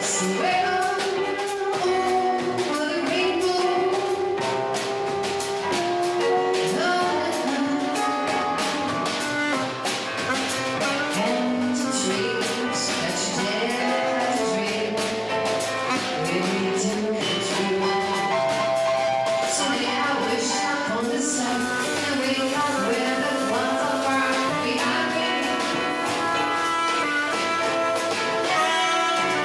Somewhere over the rainbow, empty dreams that you dare to dream, really do come true. Someday I wish upon the sun and wake up where the ones are far behind me.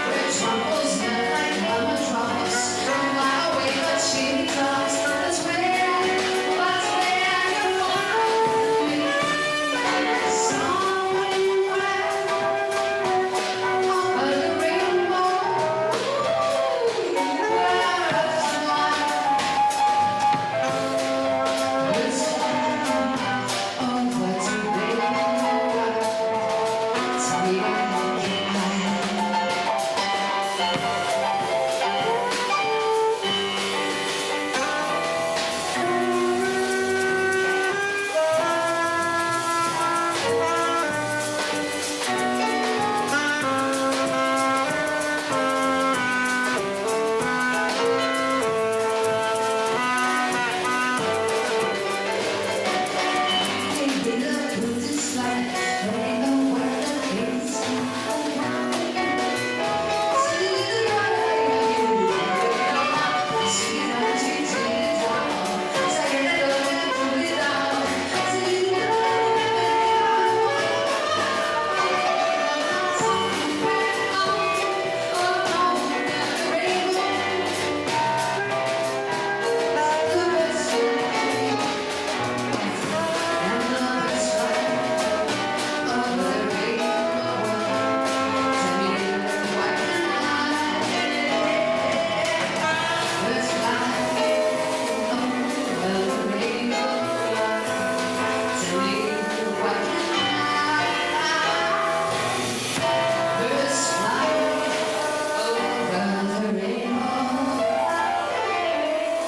Where troubles melt like lemon drops, and fly away but chilly drops. That's where you find me. Somewhere over the rainbow, where others fly. Let's fly over to rainbow. Tell me why you can't hide. Baby, look who this light, there ain't no word that fits.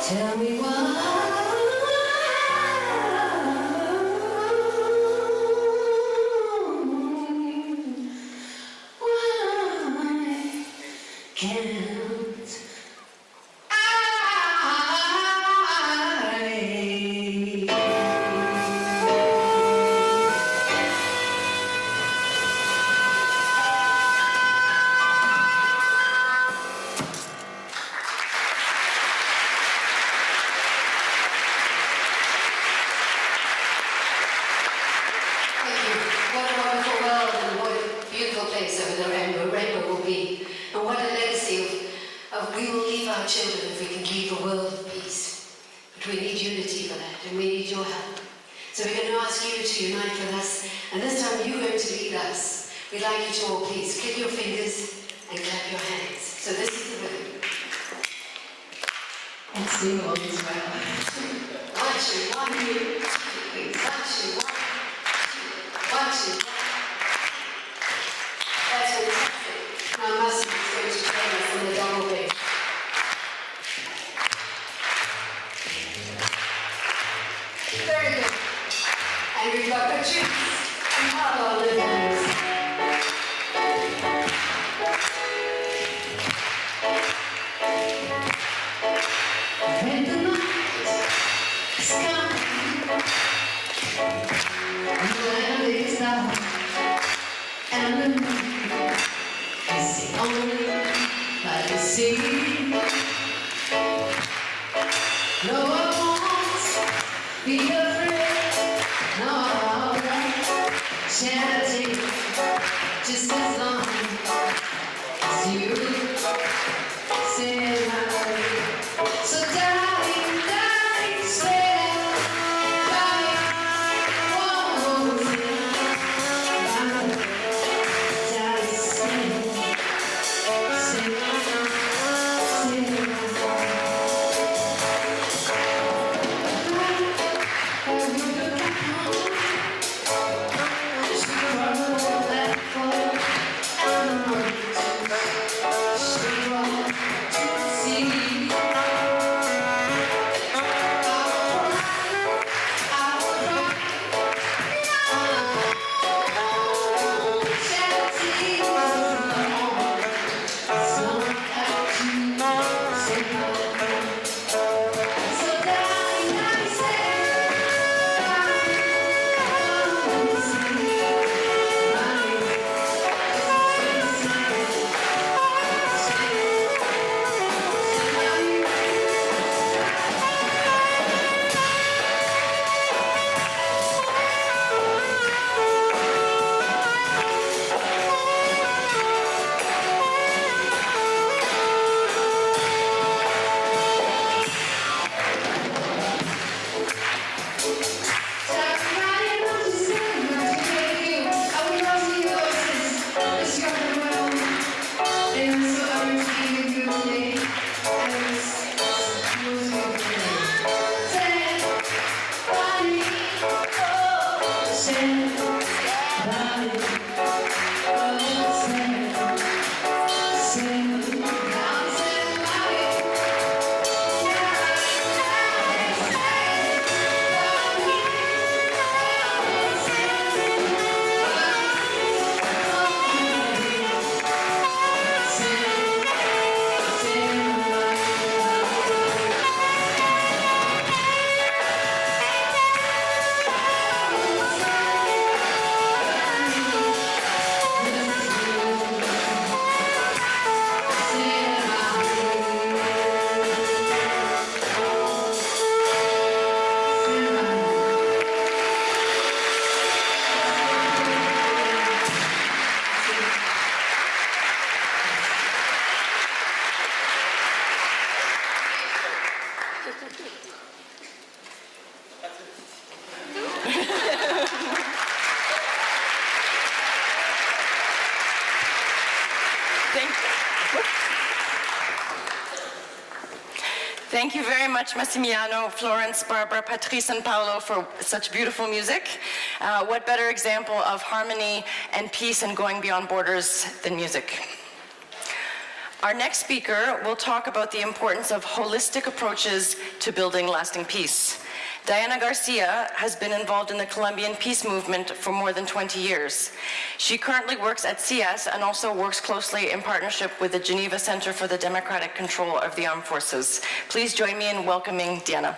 Tell me why can't What a wonderful world and what a beautiful place over the rainbow will be. And what a legacy of we will leave our children if we can leave a world of peace. But we need unity for that and we need your help. So we're going to ask you to unite with us, and this time you're going to lead us. We'd like you to all please click your fingers and clap. sing all as well. 1, 2, 1, here. 1, 2, 1, 2, 1, 2, 1. That's fantastic. Now Massimo is going to play us on the double bass. Very good. And we've got Patrice and Paolo on the drums. When the night is coming and the land is dark and the moon is the only light you see, no one wants be afraid, no one charity, just as long as you say my way. So darling, darling, say, darling, one more thing, darling, say, Thank you very much, Massimiliano, Florence, Barbara, Patrice, and Paolo for such beautiful music. What better example of harmony and peace and going beyond borders than music? Our next speaker will talk about the importance of holistic approaches to building lasting peace. Diana Garcia has been involved in the Colombian peace movement for more than 20 years. She currently works at CS and also works closely in partnership with the Geneva Center for the Democratic Control of the Armed Forces. Please join me in welcoming Diana.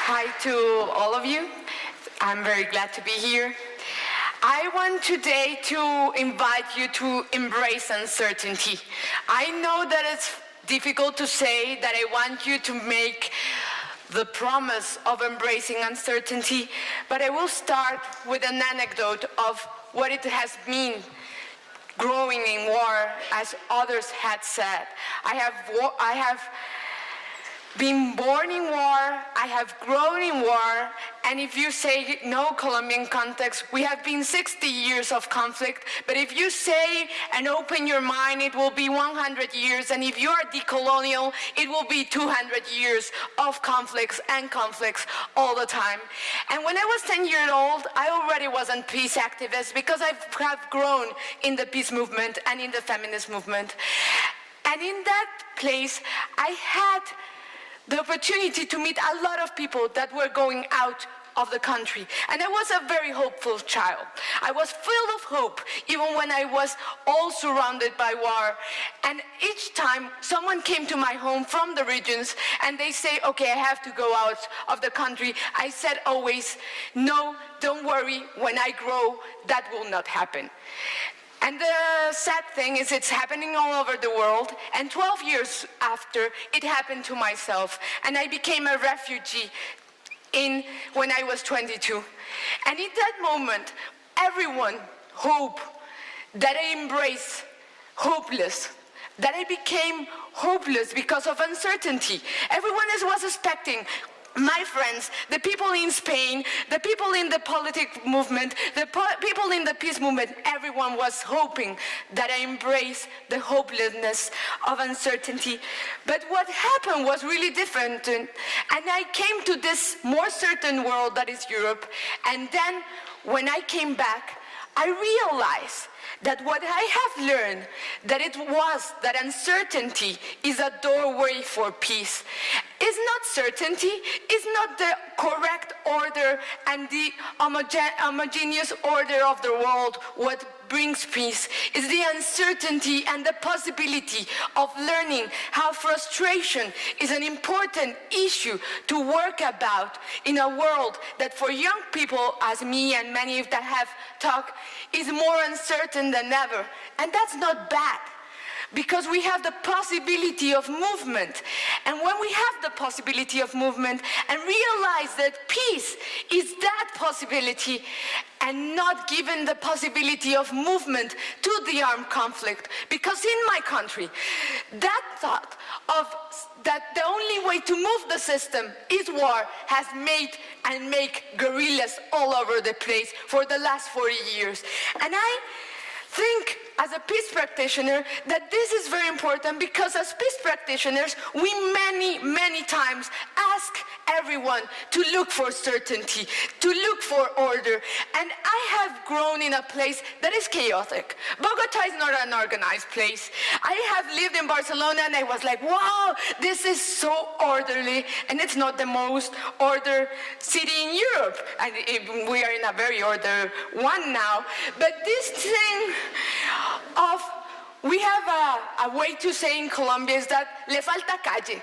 Hi to all of you. I'm very glad to be here. I want today to invite you to embrace uncertainty. I know that it's difficult to say that I want you to make the promise of embracing uncertainty, but I will start with an anecdote of what it has been growing in war, as others had said. I have been born in war, I have grown in war, and if you say no Colombian context, we have been 60 years of conflict, but if you say and open your mind, it will be 100 years, and if you are decolonial, it will be 200 years of conflicts all the time. And when I was 10 years old, I already was a peace activist because I have grown in the peace movement and in the feminist movement. And in that place, I had the opportunity to meet a lot of people that were going out of the country. And I was a very hopeful child. I was filled of hope, even when I was all surrounded by war. And each time someone came to my home from the regions and they say, okay, I have to go out of the country, I said always, no, don't worry, when I grow, that will not happen. And the sad thing is it's happening all over the world, and 12 years after, it happened to myself, and I became a refugee when I was 22. And in that moment, everyone hoped that I embraced hopeless, that I became hopeless because of uncertainty. Everyone was expecting, my friends, the people in Spain, the people in the political movement, the people in the peace movement, everyone was hoping that I embrace the hopelessness of uncertainty. But what happened was really different, and I came to this more certain world that is Europe, and then when I came back, I realized that what I have learned, that uncertainty is a doorway for peace. It's not certainty, it's not the correct order and the homogeneous order of the world what brings peace. It's the uncertainty and the possibility of learning how frustration is an important issue to work about in a world that for young people as me and many that have talked is more uncertain than ever. And that's not bad, because we have the possibility of movement. And when we have the possibility of movement and realize that peace is that possibility and not given the possibility of movement to the armed conflict, because in my country, that thought of that the only way to move the system is war has made and make guerrillas all over the place for the last 40 years. And I think as a peace practitioner that this is very important, because as peace practitioners we many times ask everyone to look for certainty, to look for order. And I have grown in a place that is chaotic. Bogota is not an organized place. I have lived in Barcelona and I was like, wow, this is so orderly, and it's not the most ordered city in Europe. And we are in a very ordered one now. But this thing of, we have a way to say in Colombia is that le falta calle.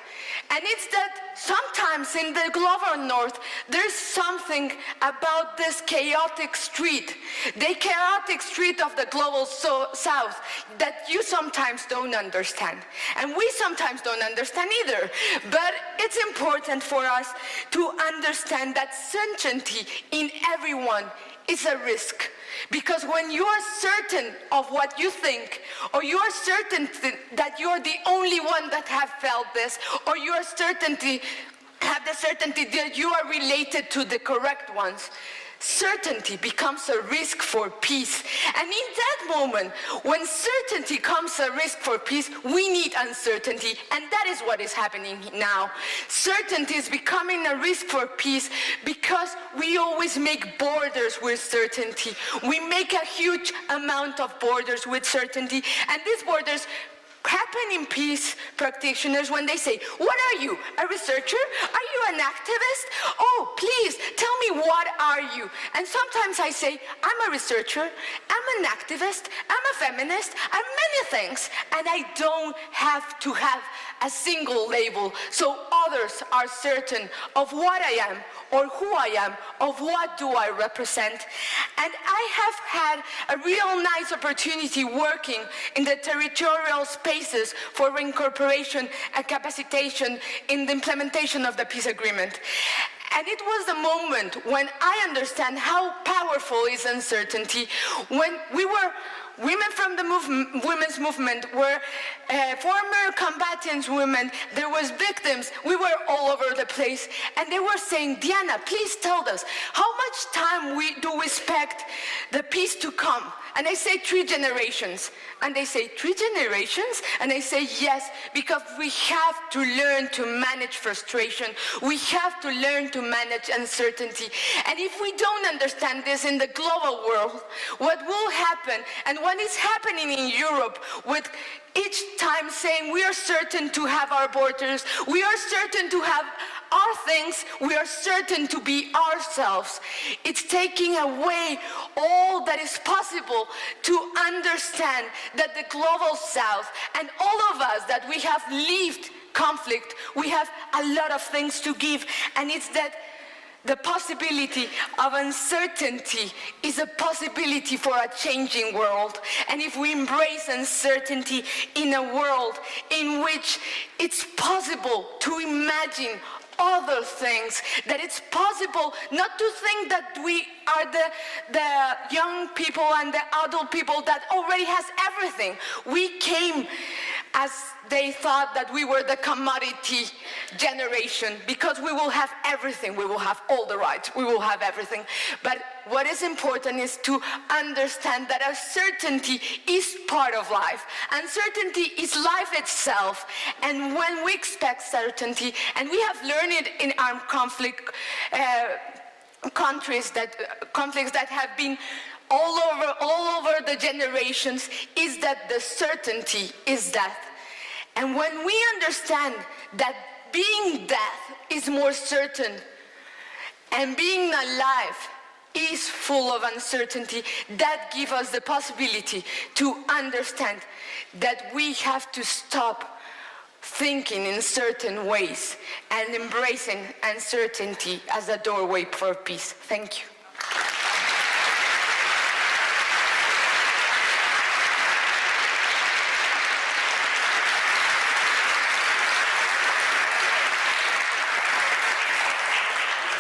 And it's that sometimes in the global north, there's something about this chaotic street, the chaotic street of the global south, that you sometimes don't understand. And we sometimes don't understand either. But it's important for us to understand that certainty in everyone is a risk. Because when you are certain of what you think, or you are certain that you're the only one that have felt this, or you are have the certainty that you are related to the correct ones, certainty becomes a risk for peace. And in that moment, when certainty becomes a risk for peace, we need uncertainty, and that is what is happening now. Certainty is becoming a risk for peace because we always make borders with certainty. We make a huge amount of borders with certainty, and these borders happen in peace practitioners when they say, what are you, a researcher? Are you an activist? Oh, please, tell me, what are you? And sometimes I say, I'm a researcher, I'm an activist, I'm a feminist, I'm many things, and I don't have to have a single label, so others are certain of what I am, or who I am, of what do I represent. And I have had a real nice opportunity working in the territorial spaces for reincorporation and capacitation in the implementation of the peace agreement. And it was the moment when I understand how powerful is uncertainty, when we were women from the women's movement, were former combatants women, there was victims, we were all over the place, and they were saying, Diana, please tell us, how much time do we expect the peace to come? And I say 3 generations. And they say, 3 generations? And I say, yes, because we have to learn to manage frustration. We have to learn to manage uncertainty. And if we don't understand this in the global world, what will happen, and what is happening in Europe with each time saying we are certain to have our borders, we are certain to have our things, we are certain to be ourselves. It's taking away all that is possible to understand that the global south and all of us that we have lived conflict, we have a lot of things to give, and it's that the possibility of uncertainty is a possibility for a changing world. And if we embrace uncertainty in a world in which it's possible to imagine other things, that it's possible not to think that we are the young people and the adult people that already has everything. We came as they thought that we were the commodity generation, because we will have everything, we will have all the rights, we will have everything. But what is important is to understand that uncertainty is part of life. Uncertainty is life itself. And when we expect certainty, and we have learned it in armed conflict conflicts that have been all over the generations, is that the certainty is death. And when we understand that being death is more certain and being alive is full of uncertainty, that gives us the possibility to understand that we have to stop thinking in certain ways and embracing uncertainty as a doorway for peace. Thank you.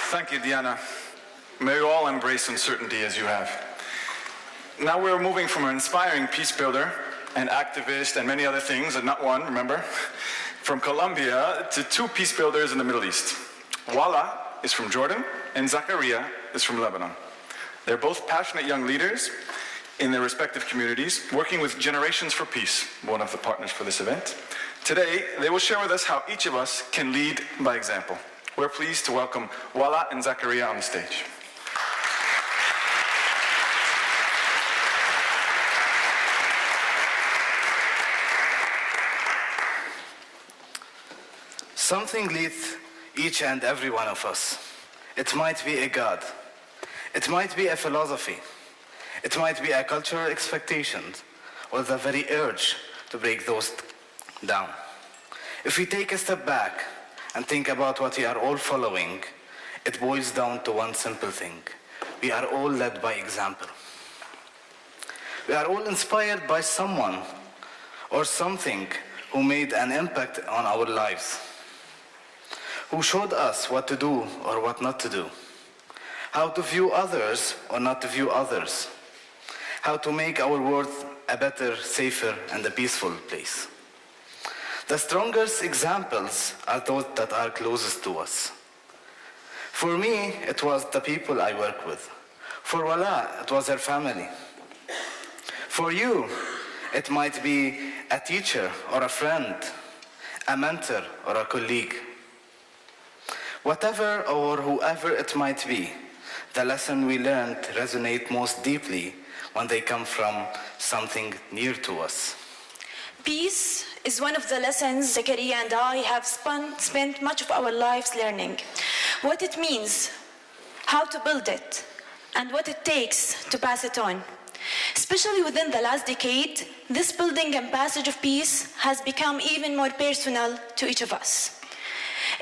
Thank you, Diana. May we all embrace uncertainty as you have. Now we're moving from an inspiring peace builder and activist and many other things, and not one, remember, from Colombia to 2 peace builders in the Middle East. Wala is from Jordan and Zakaria is from Lebanon. They're both passionate young leaders in their respective communities, working with Generations for Peace, one of the partners for this event. Today, they will share with us how each of us can lead by example. We're pleased to welcome Wala and Zakaria on the stage. Something leads each and every one of us. It might be a God. It might be a philosophy. It might be a cultural expectation or the very urge to break those down. If we take a step back and think about what we are all following, it boils down to one simple thing. We are all led by example. We are all inspired by someone or something who made an impact on our lives, who showed us what to do or what not to do, how to view others or not to view others, how to make our world a better, safer, and a peaceful place. The strongest examples are those that are closest to us. For me, it was the people I work with. For Wala, it was her family. For you, it might be a teacher or a friend, a mentor or a colleague. Whatever or whoever it might be, the lesson we learned resonate most deeply when they come from something near to us. Peace is one of the lessons Zakaria and I have spent much of our lives learning. What it means, how to build it, and what it takes to pass it on. Especially within the last decade, this building and passage of peace has become even more personal to each of us.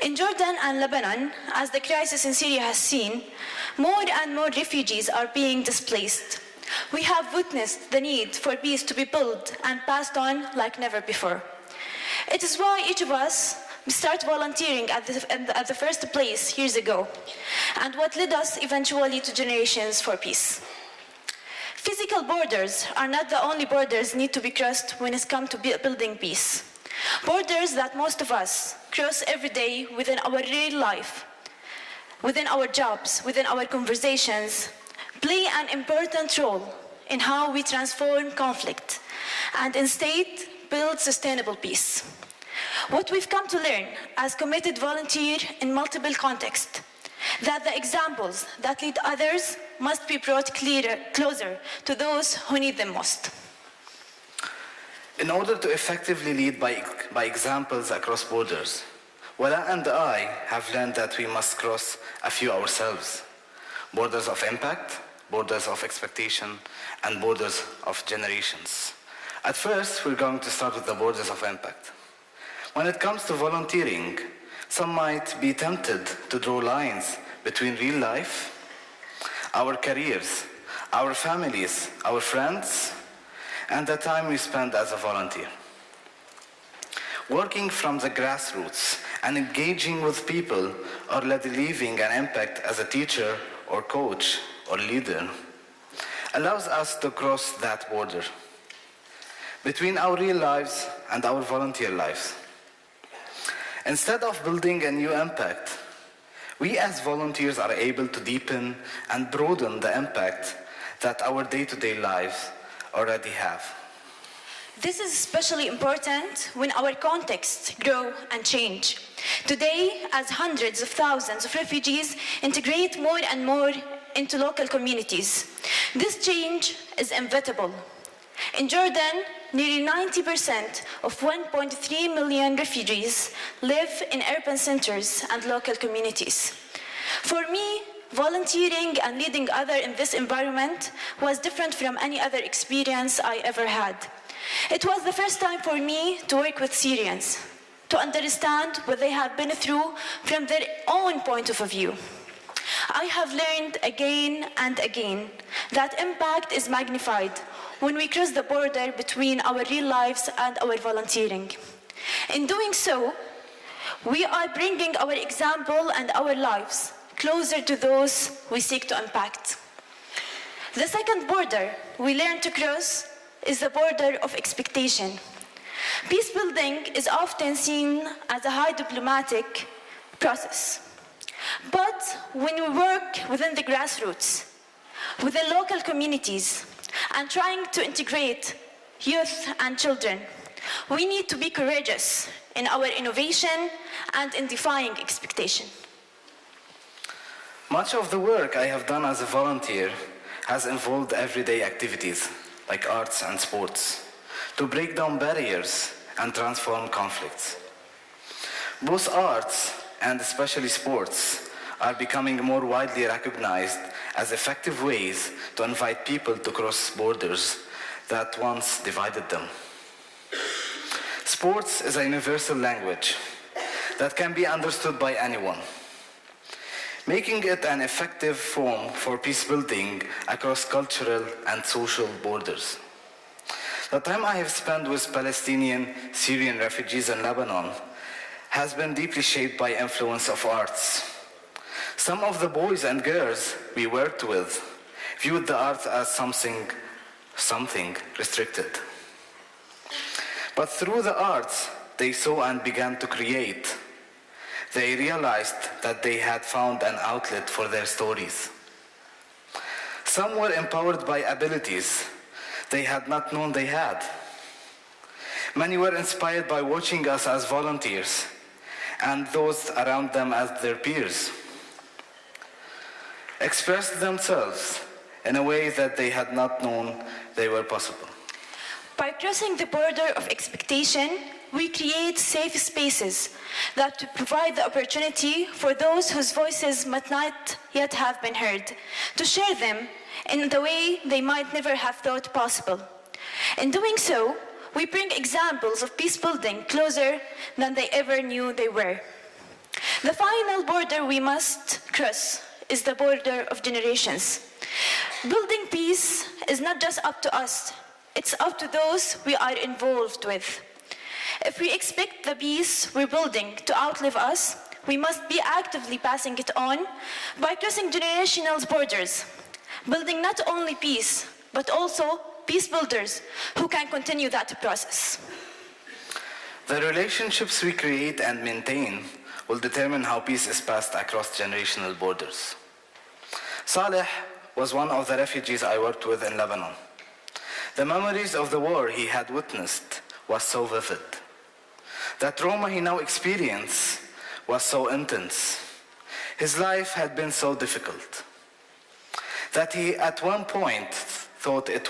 In Jordan and Lebanon, as the crisis in Syria has seen, more and more refugees are being displaced. We have witnessed the need for peace to be built and passed on like never before. It is why each of us start volunteering at the first place years ago, and what led us eventually to Generations for Peace. Physical borders are not the only borders need to be crossed when it comes to building peace. Borders that most of us cross every day within our real life, within our jobs, within our conversations, play an important role in how we transform conflict and instead build sustainable peace. What we've come to learn as committed volunteers in multiple contexts, that the examples that lead others must be brought closer to those who need them most. In order to effectively lead by examples across borders, Wala and I have learned that we must cross a few ourselves. Borders of impact, borders of expectation, and borders of generations. At first, we're going to start with the borders of impact. When it comes to volunteering, some might be tempted to draw lines between real life, our careers, our families, our friends, and the time we spend as a volunteer. Working from the grassroots and engaging with people or leaving an impact as a teacher or coach or leader allows us to cross that border between our real lives and our volunteer lives. Instead of building a new impact, we as volunteers are able to deepen and broaden the impact that our day-to-day lives already have. This is especially important when our contexts grow and change. Today, as hundreds of thousands of refugees integrate more and more into local communities, this change is inevitable. In Jordan, nearly 90% of 1.3 million refugees live in urban centers and local communities. For me, volunteering and leading others in this environment was different from any other experience I ever had. It was the first time for me to work with Syrians, to understand what they have been through from their own point of view. I have learned again and again that impact is magnified when we cross the border between our real lives and our volunteering. In doing so, we are bringing our example and our lives closer to those we seek to impact. The second border we learn to cross is the border of expectation. Peace building is often seen as a high diplomatic process. But when we work within the grassroots, within local communities, and trying to integrate youth and children, we need to be courageous in our innovation and in defying expectation. Much of the work I have done as a volunteer has involved everyday activities like arts and sports to break down barriers and transform conflicts. Both arts and especially sports are becoming more widely recognized as effective ways to invite people to cross borders that once divided them. Sports is a universal language that can be understood by anyone, making it an effective form for peace building across cultural and social borders. The time I have spent with Palestinian Syrian refugees in Lebanon has been deeply shaped by influence of arts. Some of the boys and girls we worked with viewed the arts as something restricted. But through the arts they saw and began to create, they realized that they had found an outlet for their stories. Some were empowered by abilities they had not known they had. Many were inspired by watching us as volunteers and those around them as their peers, expressed themselves in a way that they had not known they were possible. By crossing the border of expectation, we create safe spaces that provide the opportunity for those whose voices might not yet have been heard, to share them in the way they might never have thought possible. In doing so, we bring examples of peace building closer than they ever knew they were. The final border we must cross is the border of generations. Building peace is not just up to us, it's up to those we are involved with. If we expect the peace we're building to outlive us, we must be actively passing it on by crossing generational borders, building not only peace, but also peace builders who can continue that process. The relationships we create and maintain will determine how peace is passed across generational borders. Saleh was one of the refugees I worked with in Lebanon. The memories of the war he had witnessed was so vivid. The trauma he now experienced was so intense. His life had been so difficult that he at one point thought it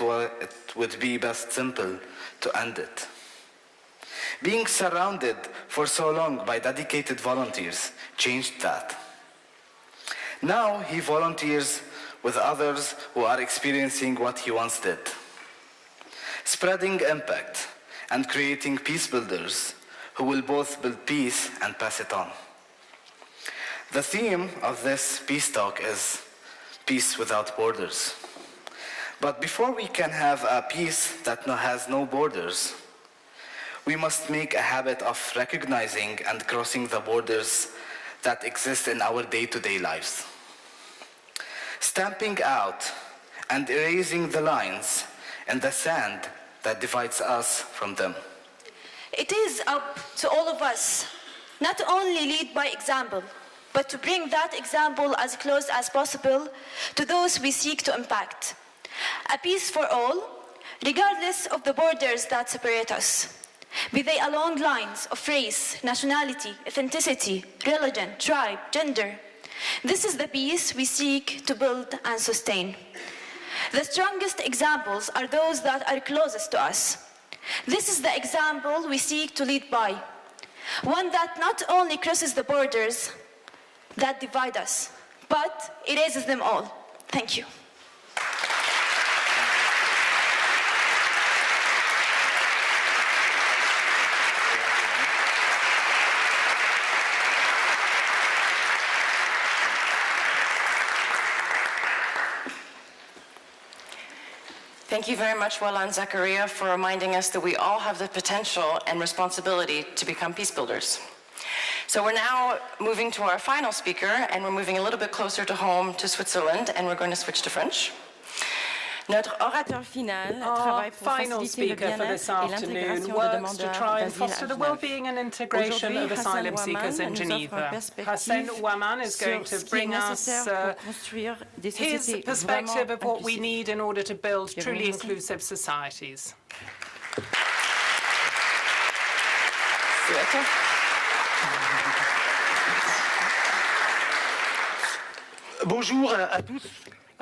would be best simple to end it. Being surrounded for so long by dedicated volunteers changed that. Now he volunteers with others who are experiencing what he once did, spreading impact and creating peace builders who will both build peace and pass it on. The theme of this peace talk is peace without borders. But before we can have a peace that has no borders, we must make a habit of recognizing and crossing the borders that exist in our day-to-day lives. Stamping out and erasing the lines in the sand that divides us from them. It is up to all of us not only lead by example, but to bring that example as close as possible to those we seek to impact. A peace for all, regardless of the borders that separate us, be they along lines of race, nationality, ethnicity, religion, tribe, gender. This is the peace we seek to build and sustain. The strongest examples are those that are closest to us. This is the example we seek to lead by, one that not only crosses the borders that divide us, but erases them all. Thank you. Thank you very much, Walan Zakaria, for reminding us that we all have the potential and responsibility to become peace builders. So we're now moving to our final speaker, and we're moving a little bit closer to home, to Switzerland, and we're going to switch to French. Our final speaker for this afternoon works to try and foster the well-being and integration of asylum seekers in Geneva. Hassan Ouaman is going to bring us his perspective of what we need in order to build truly inclusive societies. Bonjour à tous.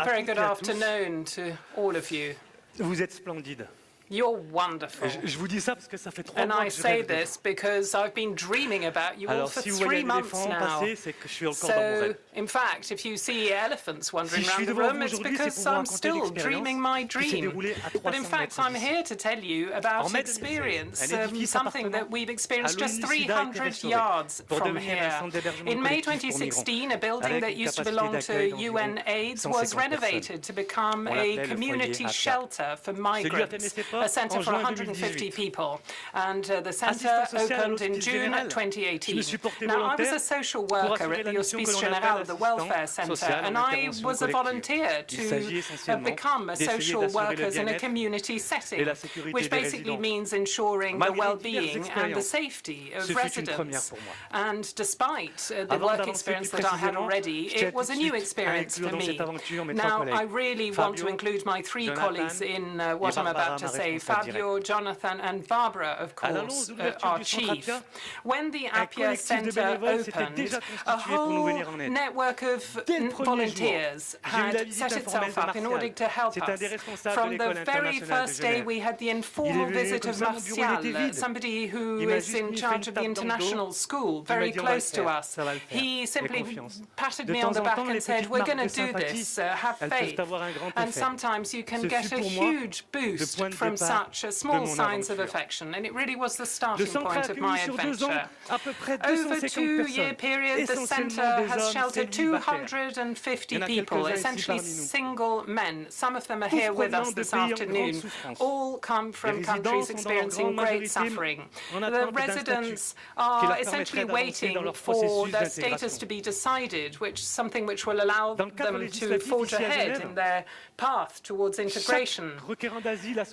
Very good afternoon to all of you. Vous êtes splendides. You're wonderful. Je vous dis ça parce que ça fait 3 And mois I que je say rêve de this because I've been dreaming about you all Alors, for si vous 3 voyez un months éléphant now. passer, c'est que je suis encore dans mon So, rêve. in fact, if you see elephants wandering Si je suis around the devant room, vous it's aujourd'hui, c'est because pour vous I'm raconter still l'expérience dreaming my qui s'est dream. déroulée à But in 300 fact, mètres I'm d'ici. here to tell you En about mai experience, 2016, un édifice something that appartenant we've experienced à just l'ONU SIDA a été 300 restauré yards pour from devenir un here. centre d'hébergement In May collectif pour 2016, a migrants, building avec that une used to capacité belong to d'accueil d'environ UNAIDS 150 was renovated to become On a l'appelait le community foyer shelter for Celui a migrants, fait ses a portes centre en for juin 150 2018. people. And the centre Assistant social à opened in l'Hospice June Général. Je 2018. me suis porté Now, I was volontaire a social pour worker assurer at la the mission que Hospice l'on appelle Général, the welfare assistant centre, social en and I intervention was a collective. volunteer Il s'agit to essentiellement become a d'essayer social d'assurer le worker in a bien-être community et setting, la sécurité which des basically résidents. means ensuring the Malgré les diverses well-being and the expériences, safety of ce fut une première residents. pour moi. And despite the Avant work d'avancer experience plus that I had précisément, already, je tiens it was tout a de new suite à experience inclure for dans me. cette aventure mes trois Now, collègues, I really want to Fabio, include my 3 Jonathan colleagues in what et I'm Barbara, about to ma say, responsable Fabio, Jonathan, and Barbara, of À course, l'annonce d'ouverture our du centre chief. Appia, When the un Appia collectif de Centre bénévoles s'était opened, déjà a constitué pour nous whole venir en aide. network of Dès le premier volunteers jour, j'ai eu la had visite set informelle itself de up in order Martial. to help C'est un des us. responsables From de the l'école very internationale de first day, Genève. we had the Il est informal venu visit comme of ça, mon bureau était Martial, vide. somebody who Il m'a is juste in mis, fait charge une of the tape dans le dos. international school, Il m'a very dit, on va le close to faire, us. ça va le faire. He Aie simply confiance. patted De me on temps the en back temps, and les said, petites we're marques going to de do sympathie, this, have elles peuvent faith. avoir un grand And effet. sometimes you can Ce get fut a pour moi huge le boost point de from from such small signs of affection, and it really was the starting point of my adventure. Over a 2-year period, the centre has sheltered 250 people, essentially single men. Some of them are here with us this afternoon. All come from countries experiencing great suffering. The residents are essentially waiting for their status to be decided, which is something which will allow them to forge ahead in their path towards integration.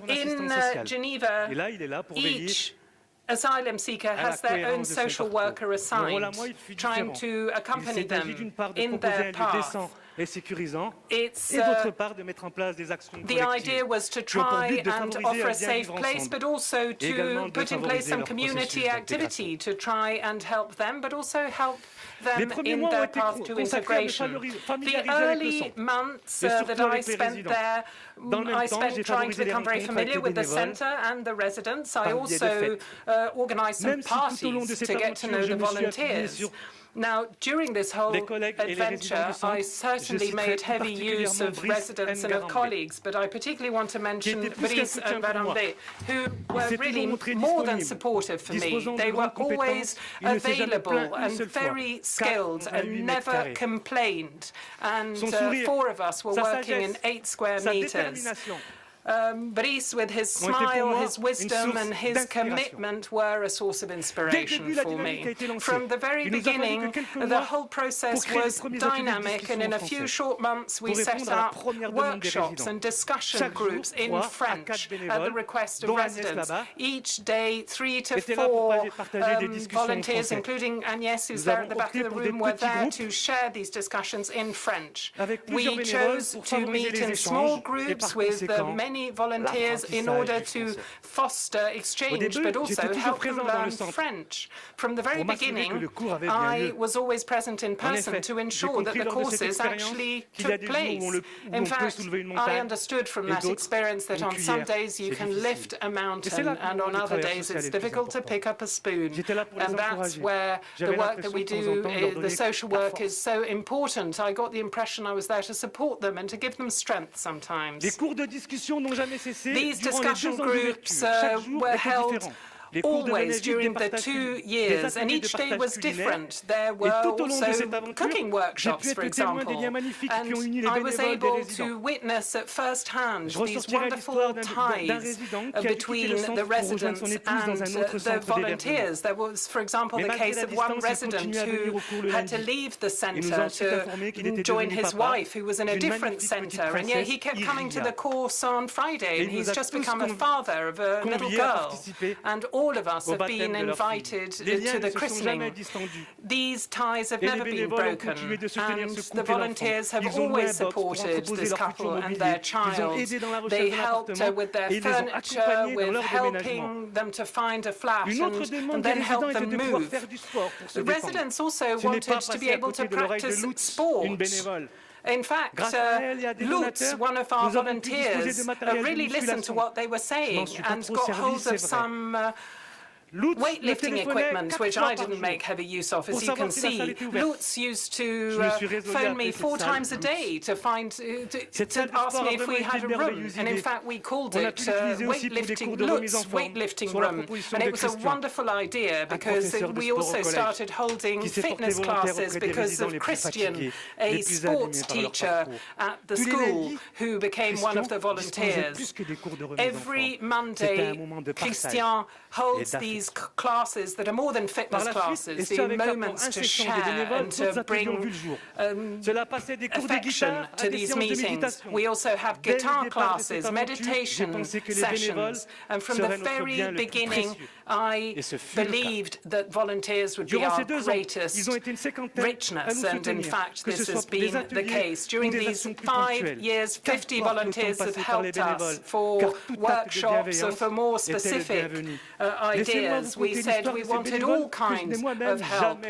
In Geneva, each asylum seeker has their own social worker assigned, trying to accompany them in their path. The idea was to try and offer a safe place, but also to put in place some community activity to try and help them, but also help them in their path to integration. The early months that I spent there, I spent trying to become very familiar with the centre and the residents. I also organised some parties to get to know the volunteers. Now, during this whole adventure, I certainly made heavy use of residents and of colleagues, but I particularly want to mention Brice and Varandé, who were really more than supportive for me. They were always available and very skilled and never complained. And 4 of us were working in 8 square meters. Brice, with his smile, his wisdom and his commitment, were a source of inspiration for me. From the very beginning, the whole process was dynamic, and in a few short months we set up workshops and discussion groups in French at the request of residents. Each day, 3 to 4 volunteers, including Agnès, who's there at the back of the room, were there to share these discussions in French. We chose to meet in small groups with many volunteers in order to foster exchange, but also help them learn French. From the very beginning, I was always present in person to ensure that the courses actually took place. In fact, I understood from that experience that on some days you can lift a mountain, and on other days it's difficult to pick up a spoon. And that's where the work that we do, the social work, is so important. I got the impression I was there to support them and to give them strength sometimes. These discussion groups were held always during the 2 years, and each day was different. There were also cooking workshops, for example, and I was able to witness at first hand these wonderful ties between the residents and the volunteers. There was, for example, the case of one resident who had to leave the centre to join his wife, who was in a different centre, and yet he kept coming to the course on Friday, and he's just become a father of a little girl, and all of us have been invited to the christening. These ties have never been broken, and the volunteers have always supported this couple and their child. They helped with their furniture, with helping them to find a flat and then help them move. The residents also wanted to be able to practice sport. In fact, Lutz, one of our volunteers, really listened to what they were saying and got hold of some weightlifting equipment, which I didn't make heavy use of, as you can see. Lutz used to phone me 4 times a day to ask me if we had a room, and in fact we called it Lutz's weightlifting room, and it was a wonderful idea because we also started holding fitness classes because of Christian, a sports teacher at the school who became one of the volunteers. Every Monday, Christian holds these classes that are more than fitness classes, the moments to share and to bring affection to these meetings. We also have guitar classes, meditation sessions, and from the very beginning I believed that volunteers would be our greatest richness, and in fact this has been the case. During these 5 years, 50 volunteers have helped us for workshops or for more specific ideas. years, we said we wanted all kinds of help.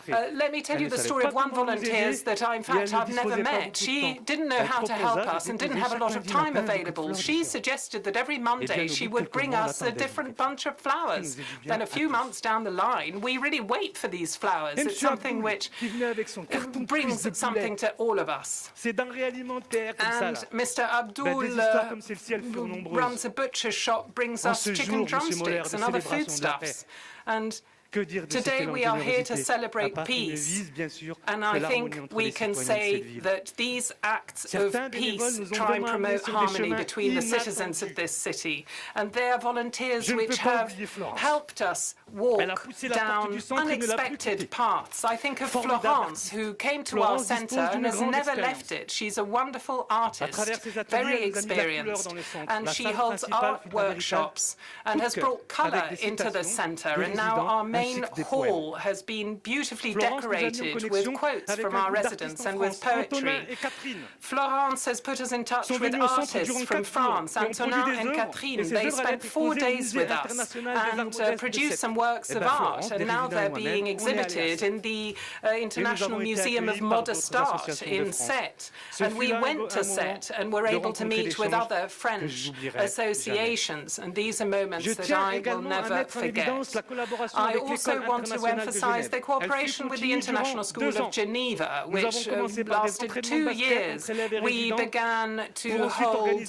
Let me tell you the story of one volunteer that in fact I've never met. She didn't know how to help us and didn't have a lot of time available. She suggested that every Monday she would bring us a different bunch of flowers. Then a few months down the line, we really wait for these flowers. It's something which brings something to all of us. And Mr. Abdul runs a butcher shop, brings us chicken drumsticks and other foodstuffs. And today we are here to celebrate peace, and I think we can say that these acts of peace try and promote harmony between the citizens of this city, and they are volunteers which have helped us walk down unexpected paths. I think of Florence, who came to our centre and has never left it. She's a wonderful artist, very experienced, and she holds art workshops and has brought colour into the centre, and now our main hall has been beautifully decorated with quotes from our residents and with poetry. Florence has put us in touch with artists from France, Antonin and Catherine. They spent 4 days with us and produced some works of art, and now they're being exhibited in the International Museum of Modest Art in Sète. And we went to Sète and were able to meet with other French associations, and these are moments that I will never forget. I also want to emphasize the cooperation with the International School of Geneva, which lasted 2 years. We began to hold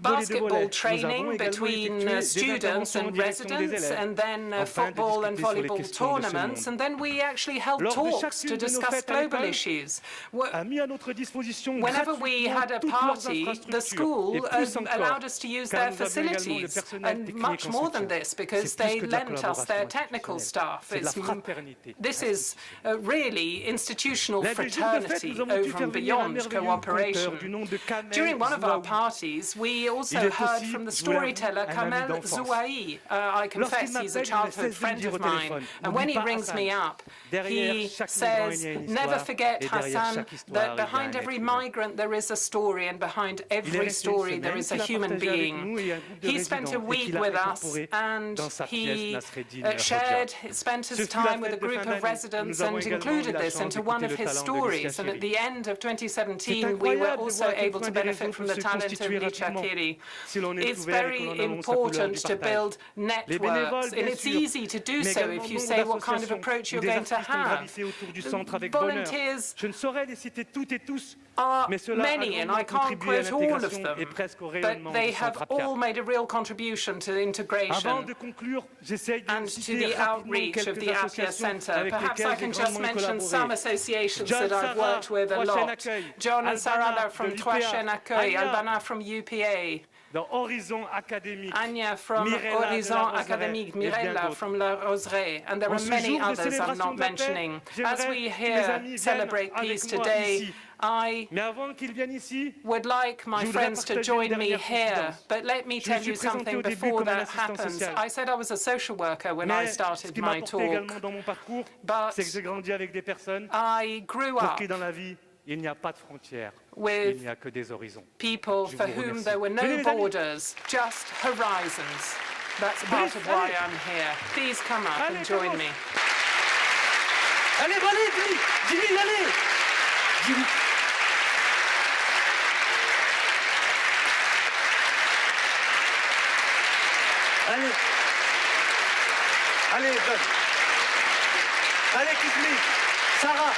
basketball training between students and residents, and then football and volleyball tournaments, and then we actually held talks to discuss global issues. Whenever we had a party, the school allowed us to use their facilities, and much more than this, because they lent us their technical staff. This is really institutional fraternity over and beyond cooperation. During one of our parties, we also heard from the storyteller Kamel Zouaï. I confess he's a childhood friend of mine, and when he rings me up, he says, "Never forget, Hassan, that behind every migrant there is a story, and behind every story there is a human being." He spent a week with us, and he spent his time with a group of residents and included this into one of his stories. And at the end of 2017, we were also able to benefit from the talent of Licha Kiri. It's very important to build networks, and it's easy to do so if you say what kind of approach you're going to have. Volunteers are many, and I can't quote all of them, but they have all made a real contribution to the integration and to the outreach of the Appia Centre. Perhaps I can just mention some associations that I've worked with a lot. John and Sarah from Trois Chaînes Accueil, Albana from UPA, Anya from Horizon Académique, Mirella from La Roseraie, and there are many others I'm not mentioning. As we here celebrate peace today, I would like my friends to join me here, but let me tell you something before that happens. I said I was a social worker when I started my talk, but I grew up with people for whom there were no borders, just horizons. That's part of why I'm here. Please come up and join me. Allez, allez, Jimmy, allez! Jimmy. Allez. Allez, John. Allez, kiss me. Sarah.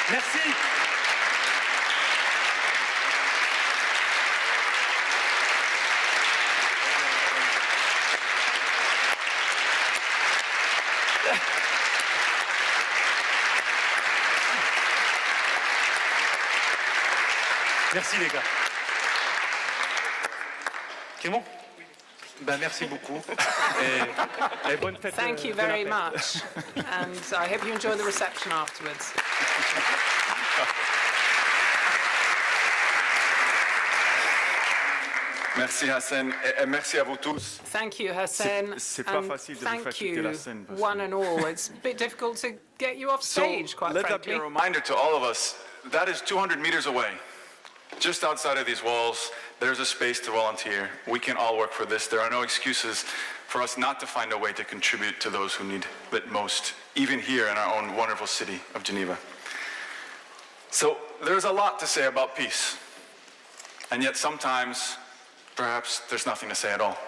Merci. Merci les gars. C'est bon? Ben, merci beaucoup. Et bonne fête. Thank you very much, and I hope you enjoy the reception afterwards. Merci Hassan et merci à vous tous. Thank you, Hassan. C'est pas facile de vous faire quitter la scène. One and all. It's a bit difficult to get you off stage, quite let that be frankly. a reminder to all of us, that is 200 meters away. Just outside of these walls, there's a space to volunteer. We can all work for this. There are no excuses for us not to find a way to contribute to those who need it most, even here in our own wonderful city of Geneva. So there's a lot to say about peace, and yet sometimes, perhaps there's nothing to say at all.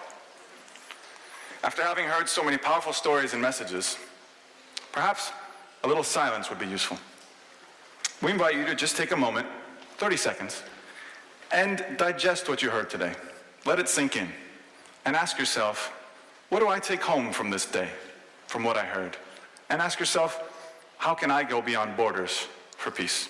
After having heard so many powerful stories and messages, perhaps a little silence would be useful. We invite you to just take a moment, 30 seconds, and digest what you heard today. Let it sink in, and ask yourself, what do I take home from this day, from what I heard? And ask yourself, how can I go beyond borders for peace?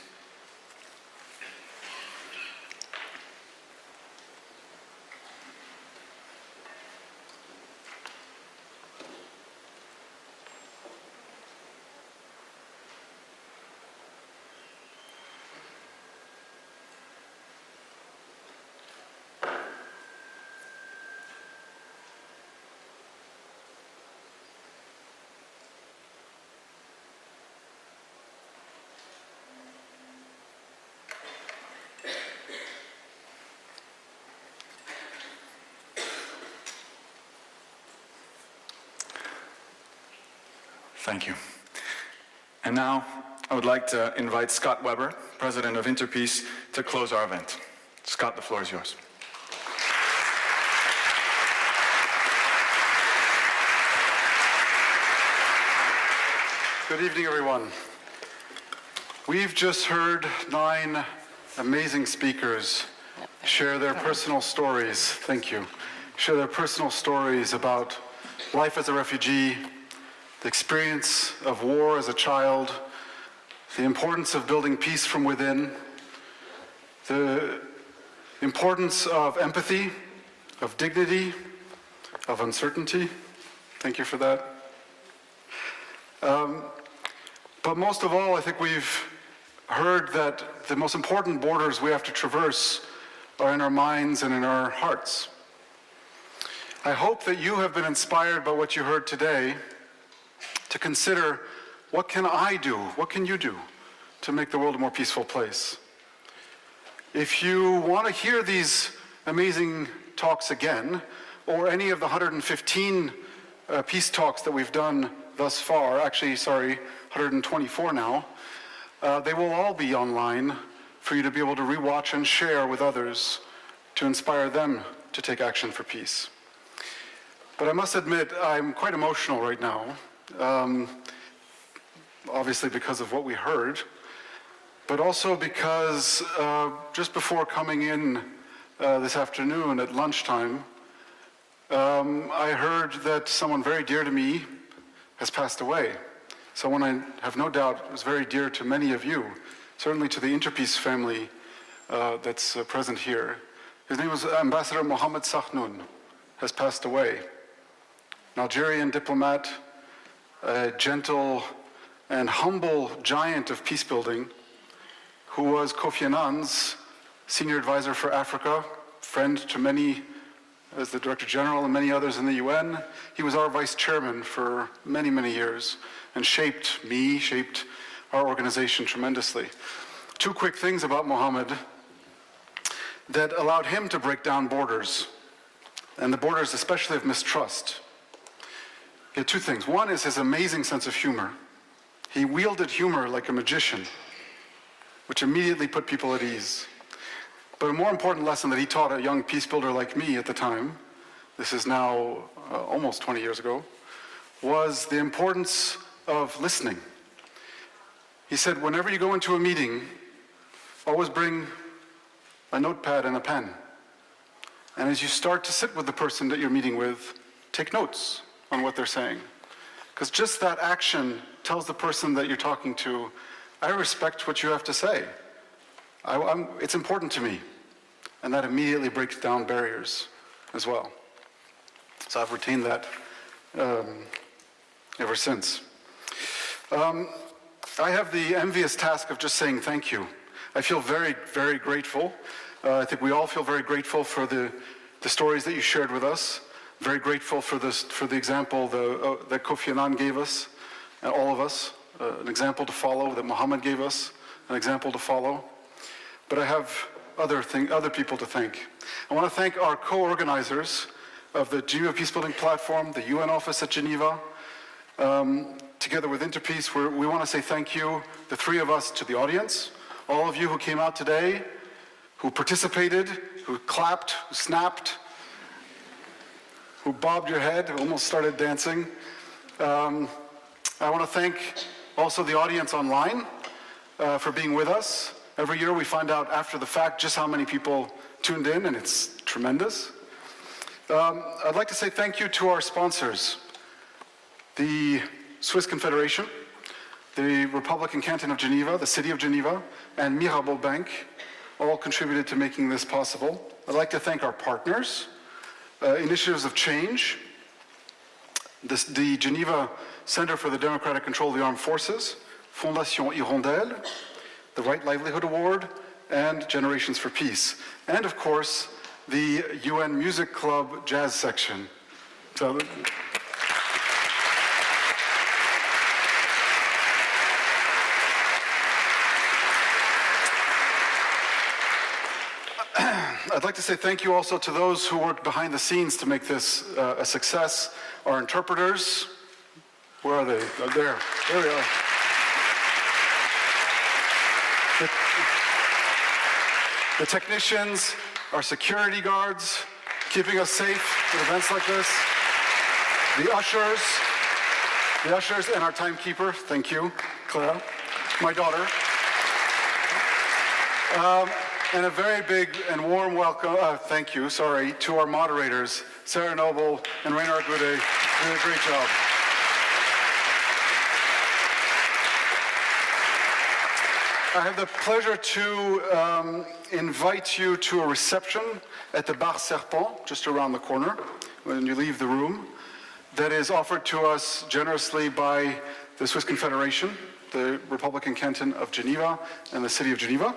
Thank you. And now, I would like to invite Scott Weber, President of Interpeace, to close our event. Scott, the floor is yours. Good evening, everyone. We've just heard 9 amazing speakers share their personal stories. Thank you. Share their personal stories about life as a refugee, the experience of war as a child, the importance of building peace from within, the importance of empathy, of dignity, of uncertainty. Thank you for that. But most of all, I think we've heard that the most important borders we have to traverse are in our minds and in our hearts. I hope that you have been inspired by what you heard today to consider, what can I do, what can you do to make the world a more peaceful place? If you want to hear these amazing talks again, or any of the 115 peace talks that we've done thus far, actually, sorry, 124 now, they will all be online for you to be able to rewatch and share with others to inspire them to take action for peace. But I must admit, I'm quite emotional right now. Obviously because of what we heard, but also because just before coming in this afternoon at lunchtime, I heard that someone very dear to me has passed away. Someone I have no doubt was very dear to many of you, certainly to the Interpeace family that's present here. His name was Ambassador Mohammed Sakhnoun, has passed away. An Algerian diplomat, a gentle and humble giant of peacebuilding, who was Kofi Annan's senior advisor for Africa, friend to many as the Director General and many others in the UN. He was our vice chairman for many, many years and shaped our organization tremendously. 2 quick things about Mohammed that allowed him to break down borders, and the borders especially of mistrust. He had 2 things. One is his amazing sense of humor. He wielded humor like a magician, which immediately put people at ease. But a more important lesson that he taught a young peace builder like me at the time, this is now almost 20 years ago, was the importance of listening. He said, whenever you go into a meeting, always bring a notepad and a pen. And as you start to sit with the person that you're meeting with, take notes on what they're saying. Because just that action tells the person that you're talking to, I respect what you have to say. It's important to me. And that immediately breaks down barriers as well. So I've retained that ever since. I have the envious task of just saying thank you. I feel very, very grateful. I think we all feel very grateful for the the stories that you shared with us. Very grateful for the example that Kofi Annan gave us, and all of us, an example to follow, that Muhammad gave us, an example to follow. But I have other people to thank. I want to thank our co-organizers of the Geneva Peacebuilding Platform, the UN office at Geneva, together with Interpeace. We want to say thank you, the three of us, to the audience, all of you who came out today, who participated, who clapped, who snapped, who bobbed your head, who almost started dancing. I want to thank also the audience online for being with us. Every year we find out after the fact just how many people tuned in, and it's tremendous. I'd like to say thank you to our sponsors, the Swiss Confederation, the Republican Canton of Geneva, the City of Geneva, and Mirabeau Bank all contributed to making this possible. I'd like to thank our partners, Initiatives of Change, the Geneva Center for the Democratic Control of the Armed Forces, Fondation Hirondelle, the Right Livelihood Award, and Generations for Peace. And of course, the UN Music Club Jazz Section. So, I'd like to say thank you also to those who worked behind the scenes to make this a success. Our interpreters, where are they? Oh, there we are. The technicians, our security guards, keeping us safe at events like this. The ushers and our timekeeper, thank you, Clara, my daughter. And a very big and warm welcome, thank you, to our moderators, Sarah Noble and Reynard Goudet. Did a great job. I have the pleasure to invite you to a reception at the Bar Serpent, just around the corner, when you leave the room, that is offered to us generously by the Swiss Confederation, the Republican Canton of Geneva, and the City of Geneva.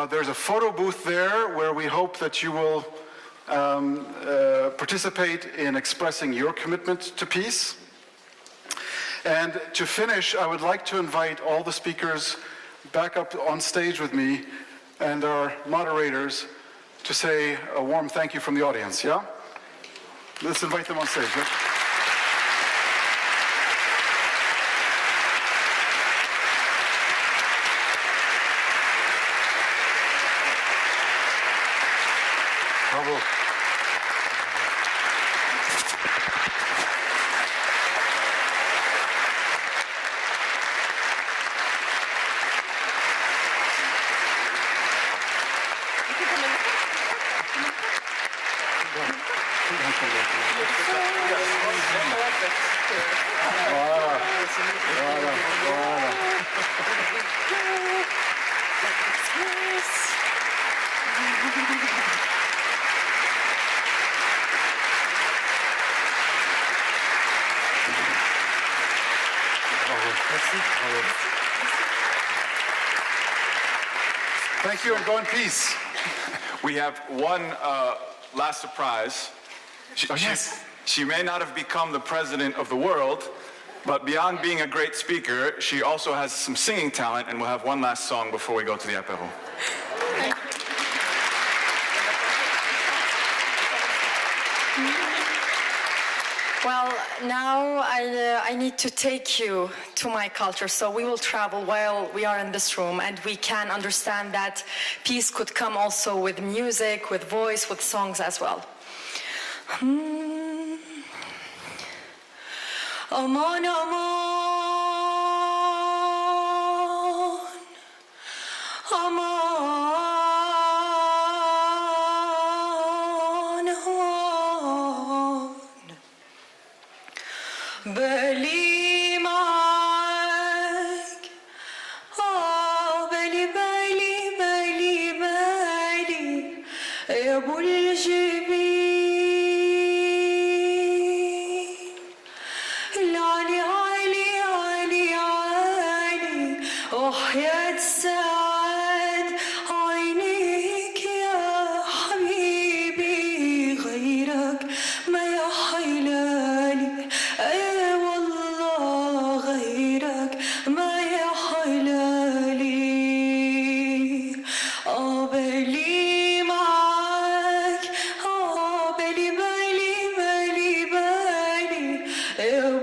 There's a photo booth there where we hope that you will participate in expressing your commitment to peace. And to finish, I would like to invite all the speakers back up on stage with me and our moderators to say a warm thank you from the audience, yeah? Let's invite them on stage. Yeah? Bravo. Thank you, and go in peace. We have one last surprise. She may not have become the president of the world, but beyond being a great speaker, she also has some singing talent, and we'll have one last song before we go to the apéro. Well, now I need to take you to my culture. So we will travel while we are in this room, and we can understand that peace could come also with music, with voice, with songs as well. Aman, aman, aman, aman. Beli معاك بلي بلي بلي بلي يا ابو الجبين العلي علي علي علي وحياة سعد عينيك يا حبيبي Eu